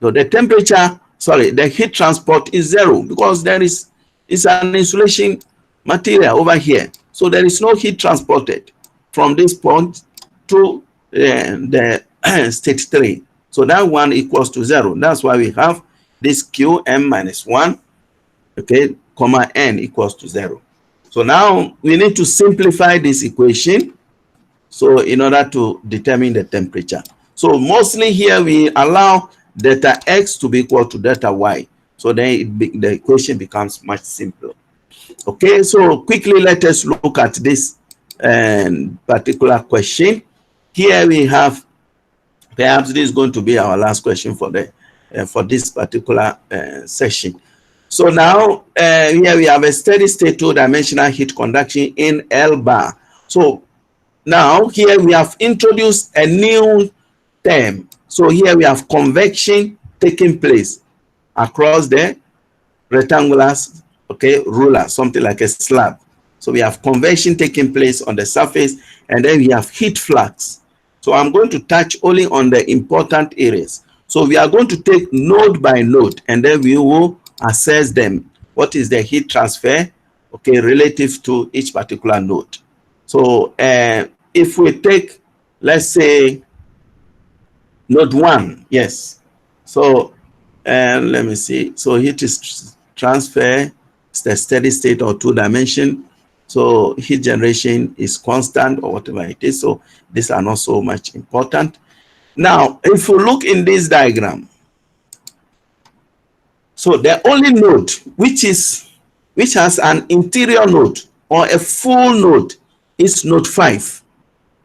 so the temperature, sorry, the heat transport is 0 because it's an insulation material over here. So there is no heat transported from this point to the state 3. So that one equals to 0. That's why we have this Q m minus 1, okay, comma n equals to 0. So now we need to simplify this equation, so in order to determine the temperature. So mostly here we allow delta X to be equal to delta Y. So then the equation becomes much simpler. Okay, so quickly let us look at this particular question. Here we have, perhaps this is going to be our last question for this particular session. So now here we have a steady state 2-dimensional heat conduction in L bar. So now here we have introduced a new term. So here we have convection taking place across the rectangular, okay, ruler, something like a slab. So we have convection taking place on the surface, and then we have heat flux. So I'm going to touch only on the important areas. So we are going to take node by node, and then we will assess them. What is the heat transfer, okay, relative to each particular node. So if we take, let's say, node 1, yes. So let me see. So heat is transfer, it's the steady state or 2-dimension. So heat generation is constant or whatever it is. So these are not so much important. Now, if you look in this diagram, so the only node which has an interior node or a full node is node 5,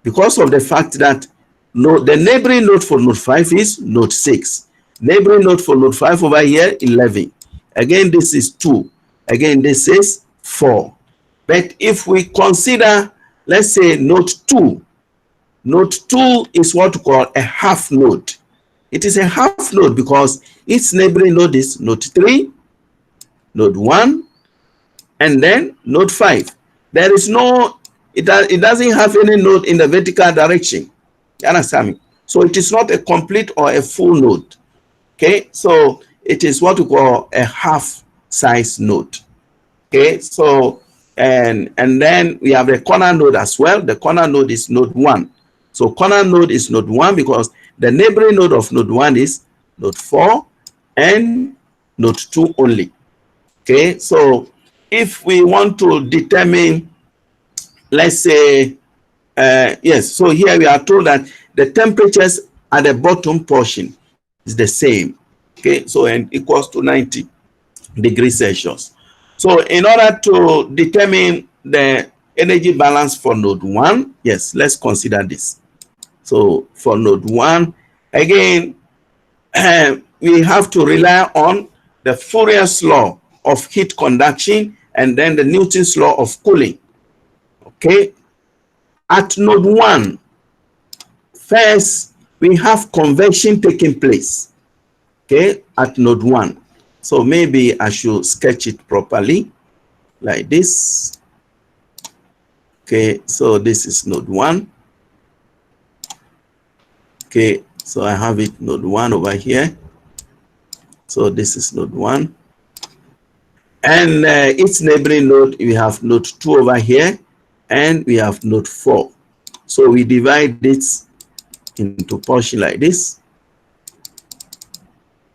because of the fact that the neighboring node for node 5 is node 6. Neighboring node for node 5 over here, 11. Again, this is 2. Again, this is 4. But if we consider, let's say, node 2 is what we call a half node. It is a half node because its neighboring node is node 3, node 1, and then node 5. There is no, it doesn't have any node in the vertical direction. You understand me? So it is not a complete or a full node. Okay, so it is what we call a half size node. Okay, so and then we have the corner node as well. The corner node is node 1. So corner node is node 1 because the neighboring node of node 1 is node 4 and node 2 only. Okay, so if we want to determine, let's say, yes, so here we are told that the temperatures at the bottom portion is the same. Okay, so and equals to 90 degrees Celsius. So in order to determine the energy balance for node 1, yes, let's consider this. So for node 1, again, we have to rely on the Fourier's law of heat conduction and then the Newton's law of cooling. Okay, at node 1, first we have convection taking place. Okay, at node 1. So maybe I should sketch it properly like this. Okay, so this is node 1. Okay, so I have it node 1 over here. So this is node 1. And its neighboring node, we have node 2 over here, and we have node 4. So we divide this into portion like this.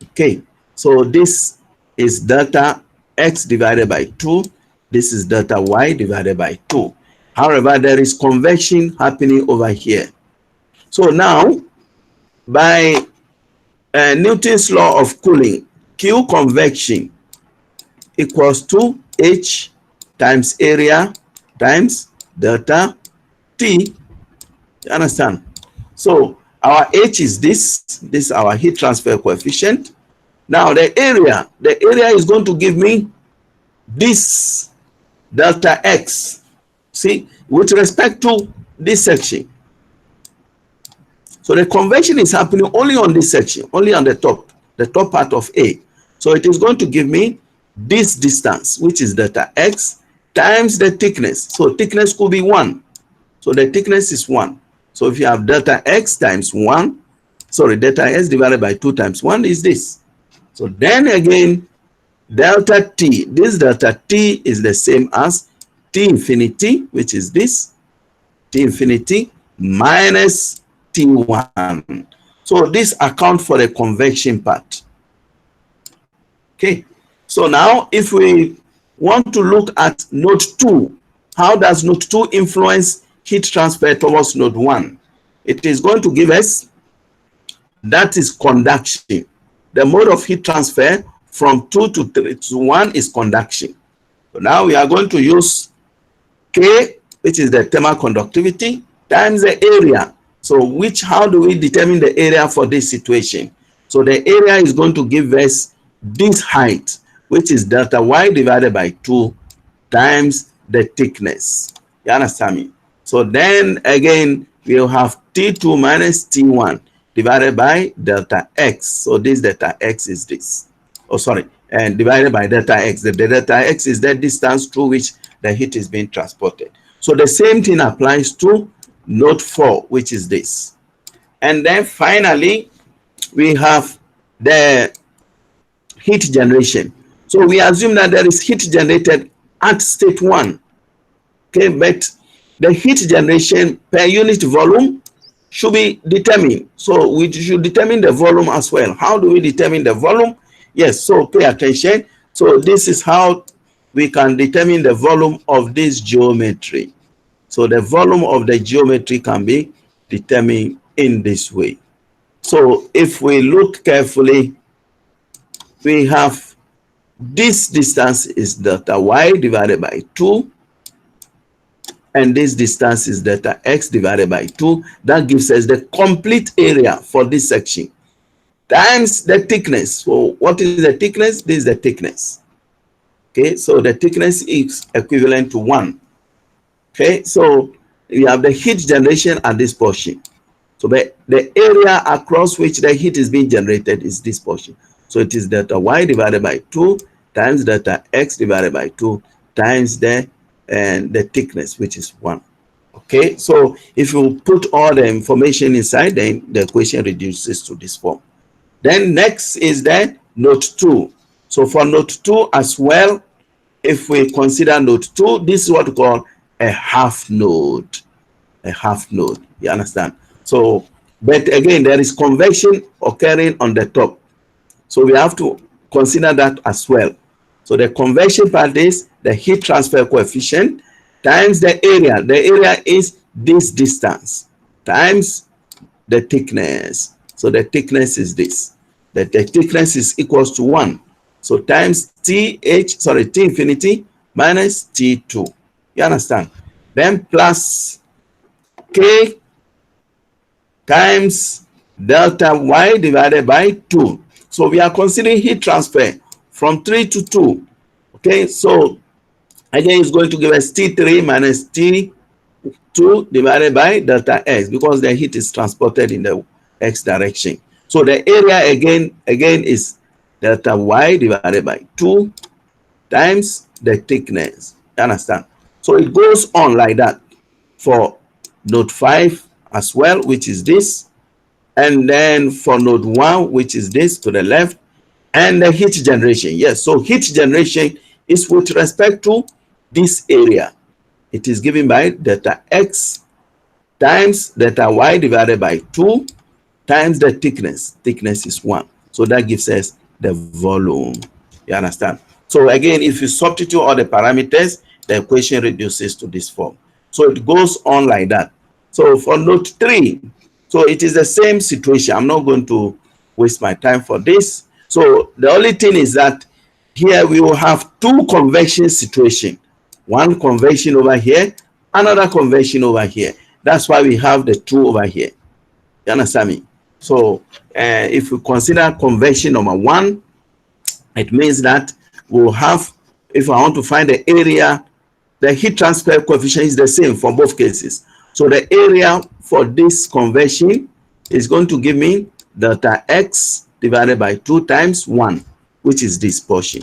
Okay, so this is delta x divided by 2. This is delta y divided by 2. However, there is convection happening over here. So now, by Newton's law of cooling, Q convection equals to H times area times delta T. You understand? So our H is this is our heat transfer coefficient. Now the area is going to give me this delta X. See, with respect to this section. So the convection is happening only on this section, only on the top part of A. So it is going to give me this distance, which is delta X times the thickness. So thickness could be 1. So the thickness is 1. So if you have delta X times 1, sorry, delta S divided by 2 times 1 is this. So then again, delta T, this delta T is the same as T infinity, which is this, T infinity minus T1. So this accounts for the convection part. Okay, so now if we want to look at node 2, how does node 2 influence heat transfer towards node 1? It is going to give us, that is conduction. The mode of heat transfer from 2 to 3 to 1 is conduction. So now we are going to use K, which is the thermal conductivity, times the area. So how do we determine the area for this situation? So the area is going to give us this height, which is delta y divided by 2 times the thickness. You understand me? So then again, we'll have T2 minus T1 divided by delta X. So this delta X is this. Oh, sorry. And divided by delta X. The delta X is the distance through which the heat is being transported. So the same thing applies to node 4, which is this. And then finally, we have the heat generation. So we assume that there is heat generated at state 1. Okay, but the heat generation per unit volume should be determined. So we should determine the volume as well. How do we determine the volume? Yes, so pay attention. So this is how we can determine the volume of this geometry. So the volume of the geometry can be determined in this way. So if we look carefully, we have this distance is delta y divided by 2. And this distance is delta X divided by 2. That gives us the complete area for this section times the thickness. So what is the thickness? This is the thickness. Okay, so the thickness is equivalent to 1. Okay, so we have the heat generation at this portion. So the area across which the heat is being generated is this portion. So it is delta y divided by 2 times delta X divided by 2 times the thickness, which is 1. Okay, so if you put all the information inside, then the equation reduces to this form. Then next is the node 2. So for node 2 as well, if we consider node 2, this is what we call a half node. A half node, you understand? So, but again, there is convection occurring on the top. So we have to consider that as well. So the convection part is the heat transfer coefficient times the area. The area is this distance times the thickness. So the thickness is this. The thickness is equals to 1. So times T infinity minus T2. You understand? Then plus K times delta Y divided by 2. So we are considering heat transfer from 3 to 2. Okay, so again, it's going to give us T3 minus T2 divided by delta X because the heat is transported in the X direction. So the area again is delta Y divided by 2 times the thickness. You understand? So it goes on like that for node 5 as well, which is this. And then for node 1, which is this to the left. And the heat generation. Yes, so heat generation is with respect to this area. It is given by delta X times delta y divided by 2 times the thickness. Thickness is 1. So that gives us the volume. You understand? So again, if you substitute all the parameters, the equation reduces to this form. So it goes on like that. So for note 3, so it is the same situation. I'm not going to waste my time for this. So the only thing is that here we will have two convection situations. One convection over here, another convection over here. That's why we have the 2 over here. You understand me? So if we consider convection number 1, it means that we'll have, if I want to find the area, the heat transfer coefficient is the same for both cases. So the area for this convection is going to give me delta x divided by 2 times 1, which is this portion.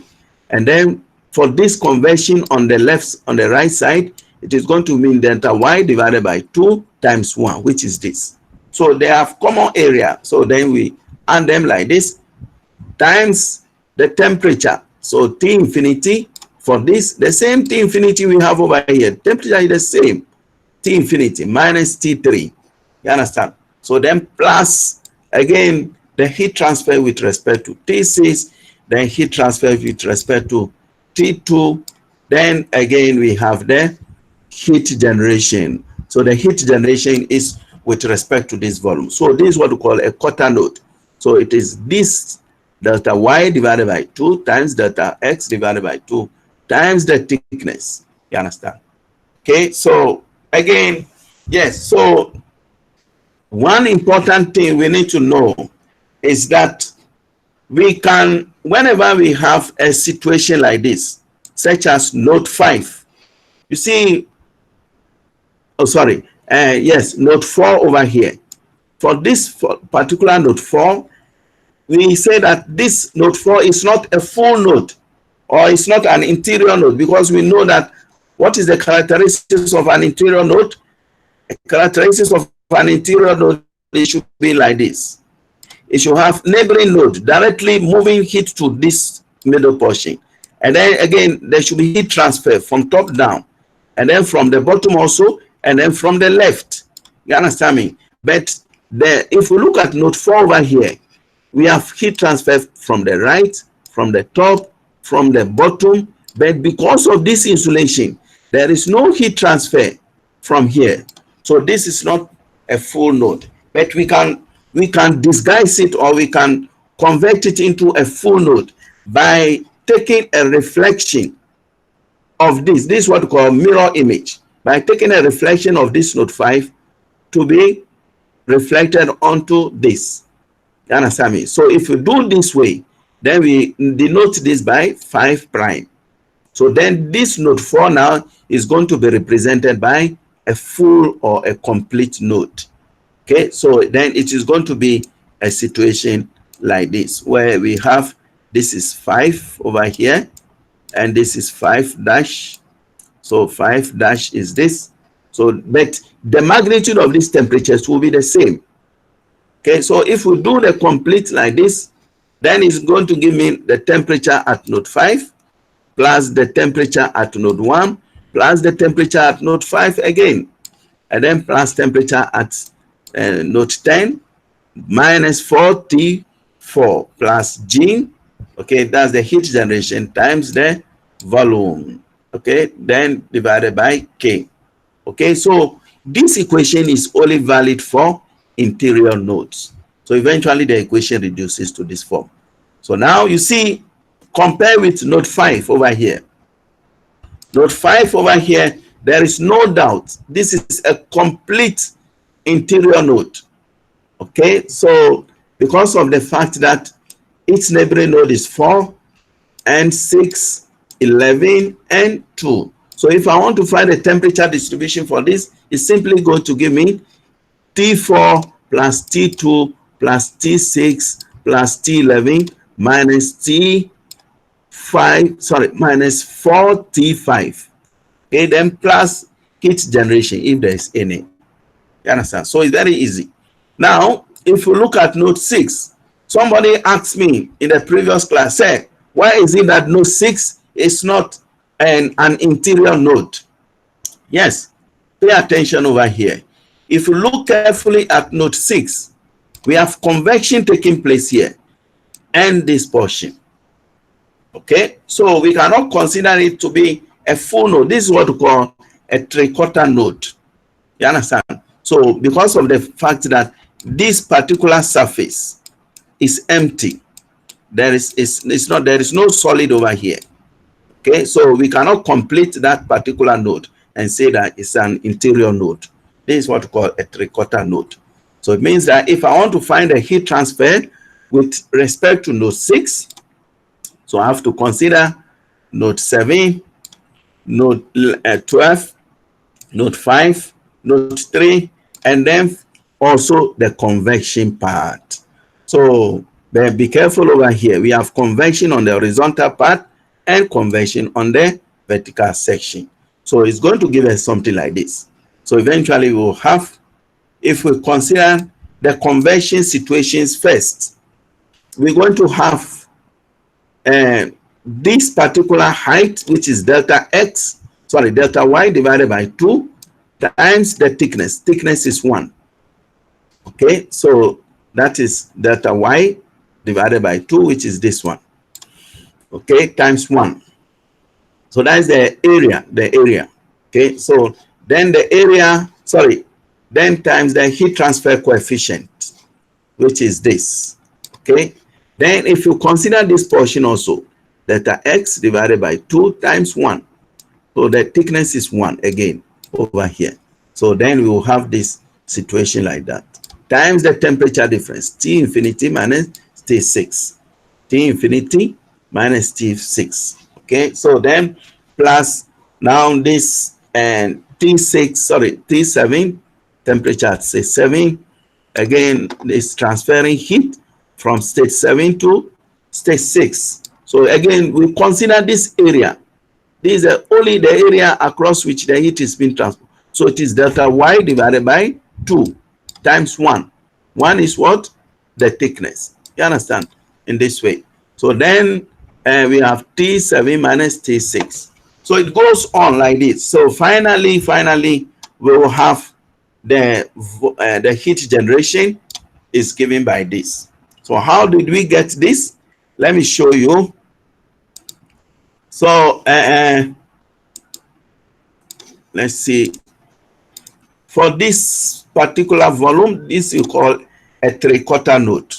And then for this convection on the left, on the right side, it is going to mean delta y divided by 2 times 1, which is this. So they have common area. So then we add them like this, times the temperature. So T infinity for this, the same T infinity we have over here. Temperature is the same. T infinity minus T3. You understand? So then plus, again, the heat transfer with respect to T6, then heat transfer with respect to T2. Then again, we have the heat generation. So the heat generation is with respect to this volume. So this is what we call a quarter node. So it is this delta y divided by 2 times delta x divided by 2 times the thickness. You understand? Okay, so again, yes, so one important thing we need to know is that we can, whenever we have a situation like this, such as note 5, you see, oh, sorry, yes, note 4 over here. For this particular note 4, we say that this note 4 is not a full node, or it's not an interior node, because we know that what is the characteristics of an interior node? Characteristics of an interior node, it should be like this. It should have neighboring node directly moving heat to this middle portion. And then again, there should be heat transfer from top down, and then from the bottom also, and then from the left. You understand me? But if we look at note 4 over here, we have heat transfer from the right, from the top, from the bottom. But because of this insulation, there is no heat transfer from here. So this is not a full node. But we can disguise it, or we can convert it into a full node by taking a reflection of this. This is what we call mirror image. By taking a reflection of this node 5 to be reflected onto this. You understand me? So if we do this way, then we denote this by 5 prime. So then this node 4 now is going to be represented by a full or a complete node. Okay, so then it is going to be a situation like this, where we have, this is 5 over here, and this is 5 dash. So 5 dash is this. So, but the magnitude of these temperatures will be the same. Okay, so if we do the complete like this, then it's going to give me the temperature at node 5 plus the temperature at node 1 plus the temperature at node 5 again, and then plus temperature at node 10 minus 4T4 plus G. Okay, that's the heat generation times the volume. Okay, then divided by K. Okay, so this equation is only valid for interior nodes. So eventually the equation reduces to this form. So now you see, compare with node 5 over here. Node 5 over here, there is no doubt this is a complete interior node. Okay, so because of the fact that its neighboring node is 4 and 6, 11, and 2. So if I want to find the temperature distribution for this, it's simply going to give me T4 plus T2 plus T6 plus T11 minus T5, minus 4T5. Okay, then plus heat generation if there is any. You understand? So it's very easy. Now, if you look at node 6, somebody asked me in the previous class, say, why is it that node 6 is not an interior node? Yes, pay attention over here. if you look carefully at note 6, we have convection taking place here and this portion. Okay, so we cannot consider it to be a full node. This is what we call a three-quarter node. You understand? So because of the fact that this particular surface is empty, there is no solid over here. Okay, so we cannot complete that particular node and say that it's an interior node. This is what we call a three-quarter node. So it means that if I want to find a heat transfer with respect to node 6, so I have to consider node 7, node 12, node 5, node 3, and then also the convection part. So be careful over here. We have convection on the horizontal part and convection on the vertical section. So it's going to give us something like this. So eventually we'll have, if we consider the convection situations first, we're going to have this particular height, which is delta y divided by 2 times the thickness. Thickness is 1. Okay, so that is delta y divided by 2, which is this one. Okay, times 1. So that is the area. Okay, so then the area, then times the heat transfer coefficient, which is this. Okay, then if you consider this portion also, delta x divided by 2 times 1. So the thickness is 1 again over here. So then we will have this situation like that. Times the temperature difference, T infinity minus T6. T infinity minus T6. Okay, so then plus now this and T7, temperature at say 7. Again, is transferring heat from state 7 to state 6. So again, we consider this area. This is only the area across which the heat is being transferred. So it is delta y divided by 2 times 1. 1 is what? The thickness. You understand? In this way. So then we have T7 minus T6. So it goes on like this. So finally, we will have the heat generation is given by this. So how did we get this? Let me show you. So let's see. For this particular volume, this you call a three-quarter node.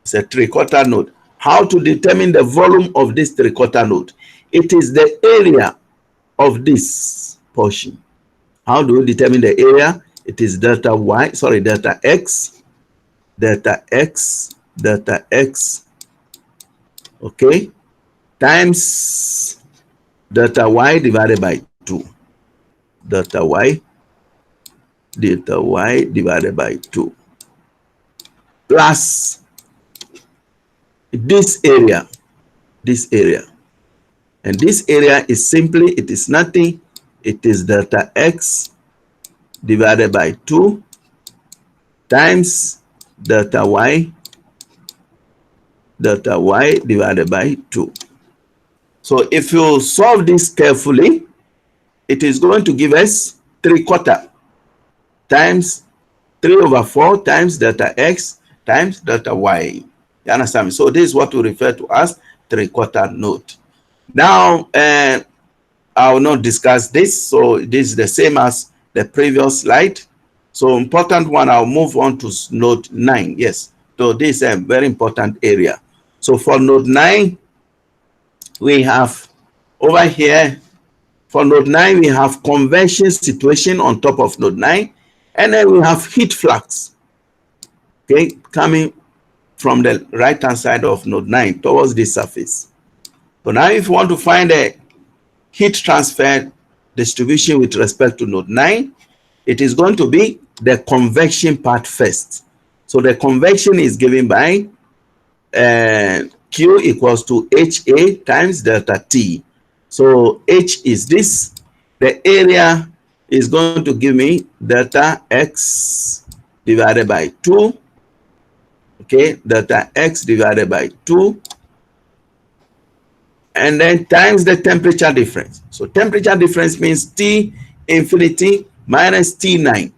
It's a three-quarter node. How to determine the volume of this three-quarter node? It is the area of this portion. How do we determine the area? It is delta x, okay, times delta y divided by 2. Delta y divided by 2 plus this area, and this area is simply, it is nothing, it is delta x divided by 2 times delta y divided by 2. So if you solve this carefully, it is going to give us 3/4 times 3/4 times delta x times delta y. You understand me? So this is what we refer to as three-quarter node. Now, I will not discuss this. So this is the same as the previous slide. So important one, I'll move on to node 9. Yes, so this is a very important area. So for node 9, we have over here, for node 9, we have convection situation on top of node 9, and then we have heat flux, okay, coming from the right-hand side of node 9 towards this surface. So now if you want to find a heat transfer distribution with respect to node 9, it is going to be the convection part first. So the convection is given by Q equals to HA times delta T. So H is this. The area is going to give me delta X divided by 2. Okay, delta X divided by 2. And then times the temperature difference. So temperature difference means T infinity minus T9.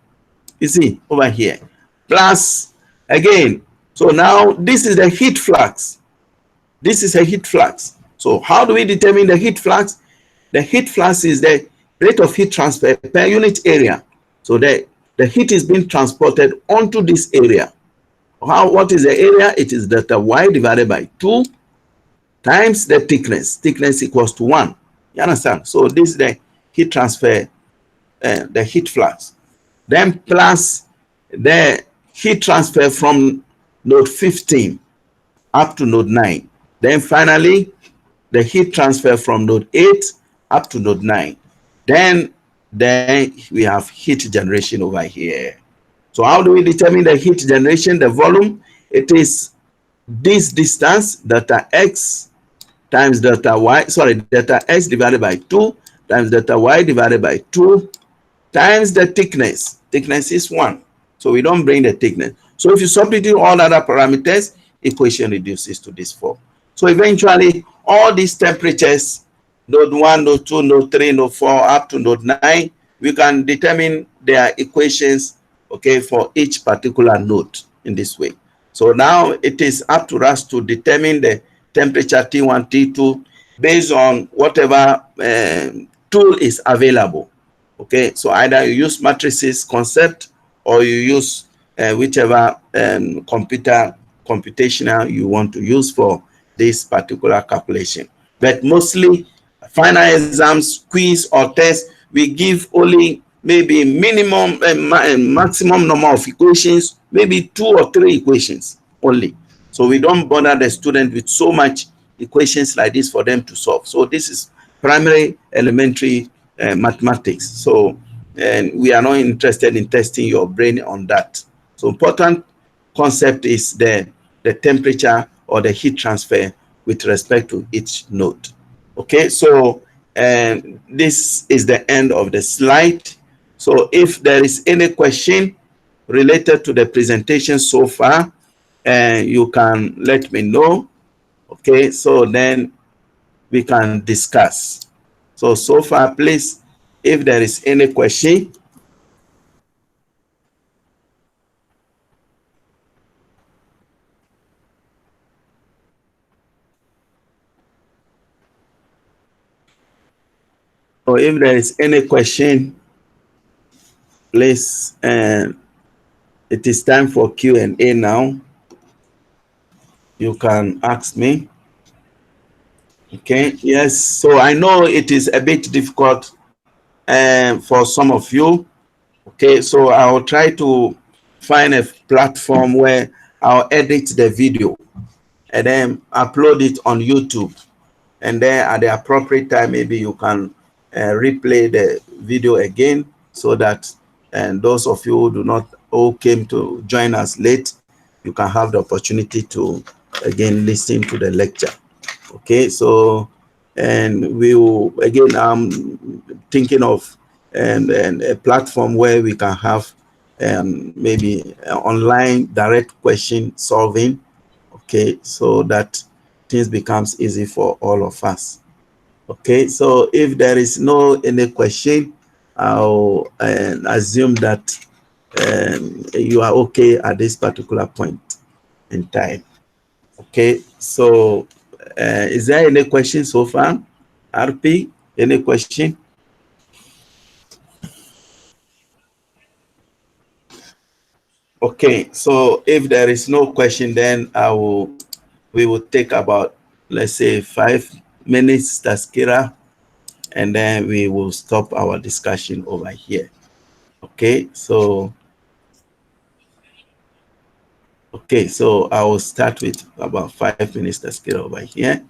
You see over here. Plus, again, so now this is the heat flux. This is a heat flux. So how do we determine the heat flux? The heat flux is the rate of heat transfer per unit area. So the heat is being transported onto this area. What is the area? It is delta Y divided by 2 times the thickness. Thickness equals to 1. You understand? So this is the heat transfer, the heat flux. Then plus the heat transfer from node 15 up to node 9. Then finally, the heat transfer from node 8 up to node 9. Then we have heat generation over here. So how do we determine the heat generation, the volume? It is this distance, delta x times delta y, sorry, delta x divided by 2 times delta y divided by 2 times the thickness. Thickness is 1. So we don't bring the thickness. So if you substitute all other parameters, equation reduces to this form. So eventually, all these temperatures, node 1, node 2, node 3, node 4, up to node 9, we can determine their equations, okay, for each particular node in this way. So now it is up to us to determine the temperature T1, T2 based on whatever tool is available. Okay, so either you use matrices concept or you use whichever computational you want to use for this particular calculation. But mostly final exams, quiz or test, we give only maybe minimum and maximum number of equations, maybe 2 or 3 equations only. So we don't bother the student with so much equations like this for them to solve. So this is primary elementary mathematics. So and we are not interested in testing your brain on that. So important concept is the temperature or the heat transfer with respect to each node. Okay, so this is the end of the slide. So if there is any question related to the presentation so far, you can let me know. Okay, so then we can discuss. So far, please, if there is any question. Or if there is any question, please, it is time for Q&A now. You can ask me. Okay, yes, so I know it is a bit difficult for some of you. Okay, so I'll try to find a platform where I'll edit the video and then upload it on YouTube. And then at the appropriate time, maybe you can replay the video again so that those of you who do not all came to join us late, you can have the opportunity to again listen to the lecture. Okay, so and we will again, I'm thinking of a platform where we can have maybe online direct question solving. Okay, so that things becomes easy for all of us. Okay, so if there is no any question, I'll assume that you are okay at this particular point in time. Okay, so is there any question so far? RP, any question? Okay, so if there is no question, then we will take about, let's say, 5 minutes, Taskira, and then we will stop our discussion over here. Okay, so I will start with about 5 minutes, Taskira, over here.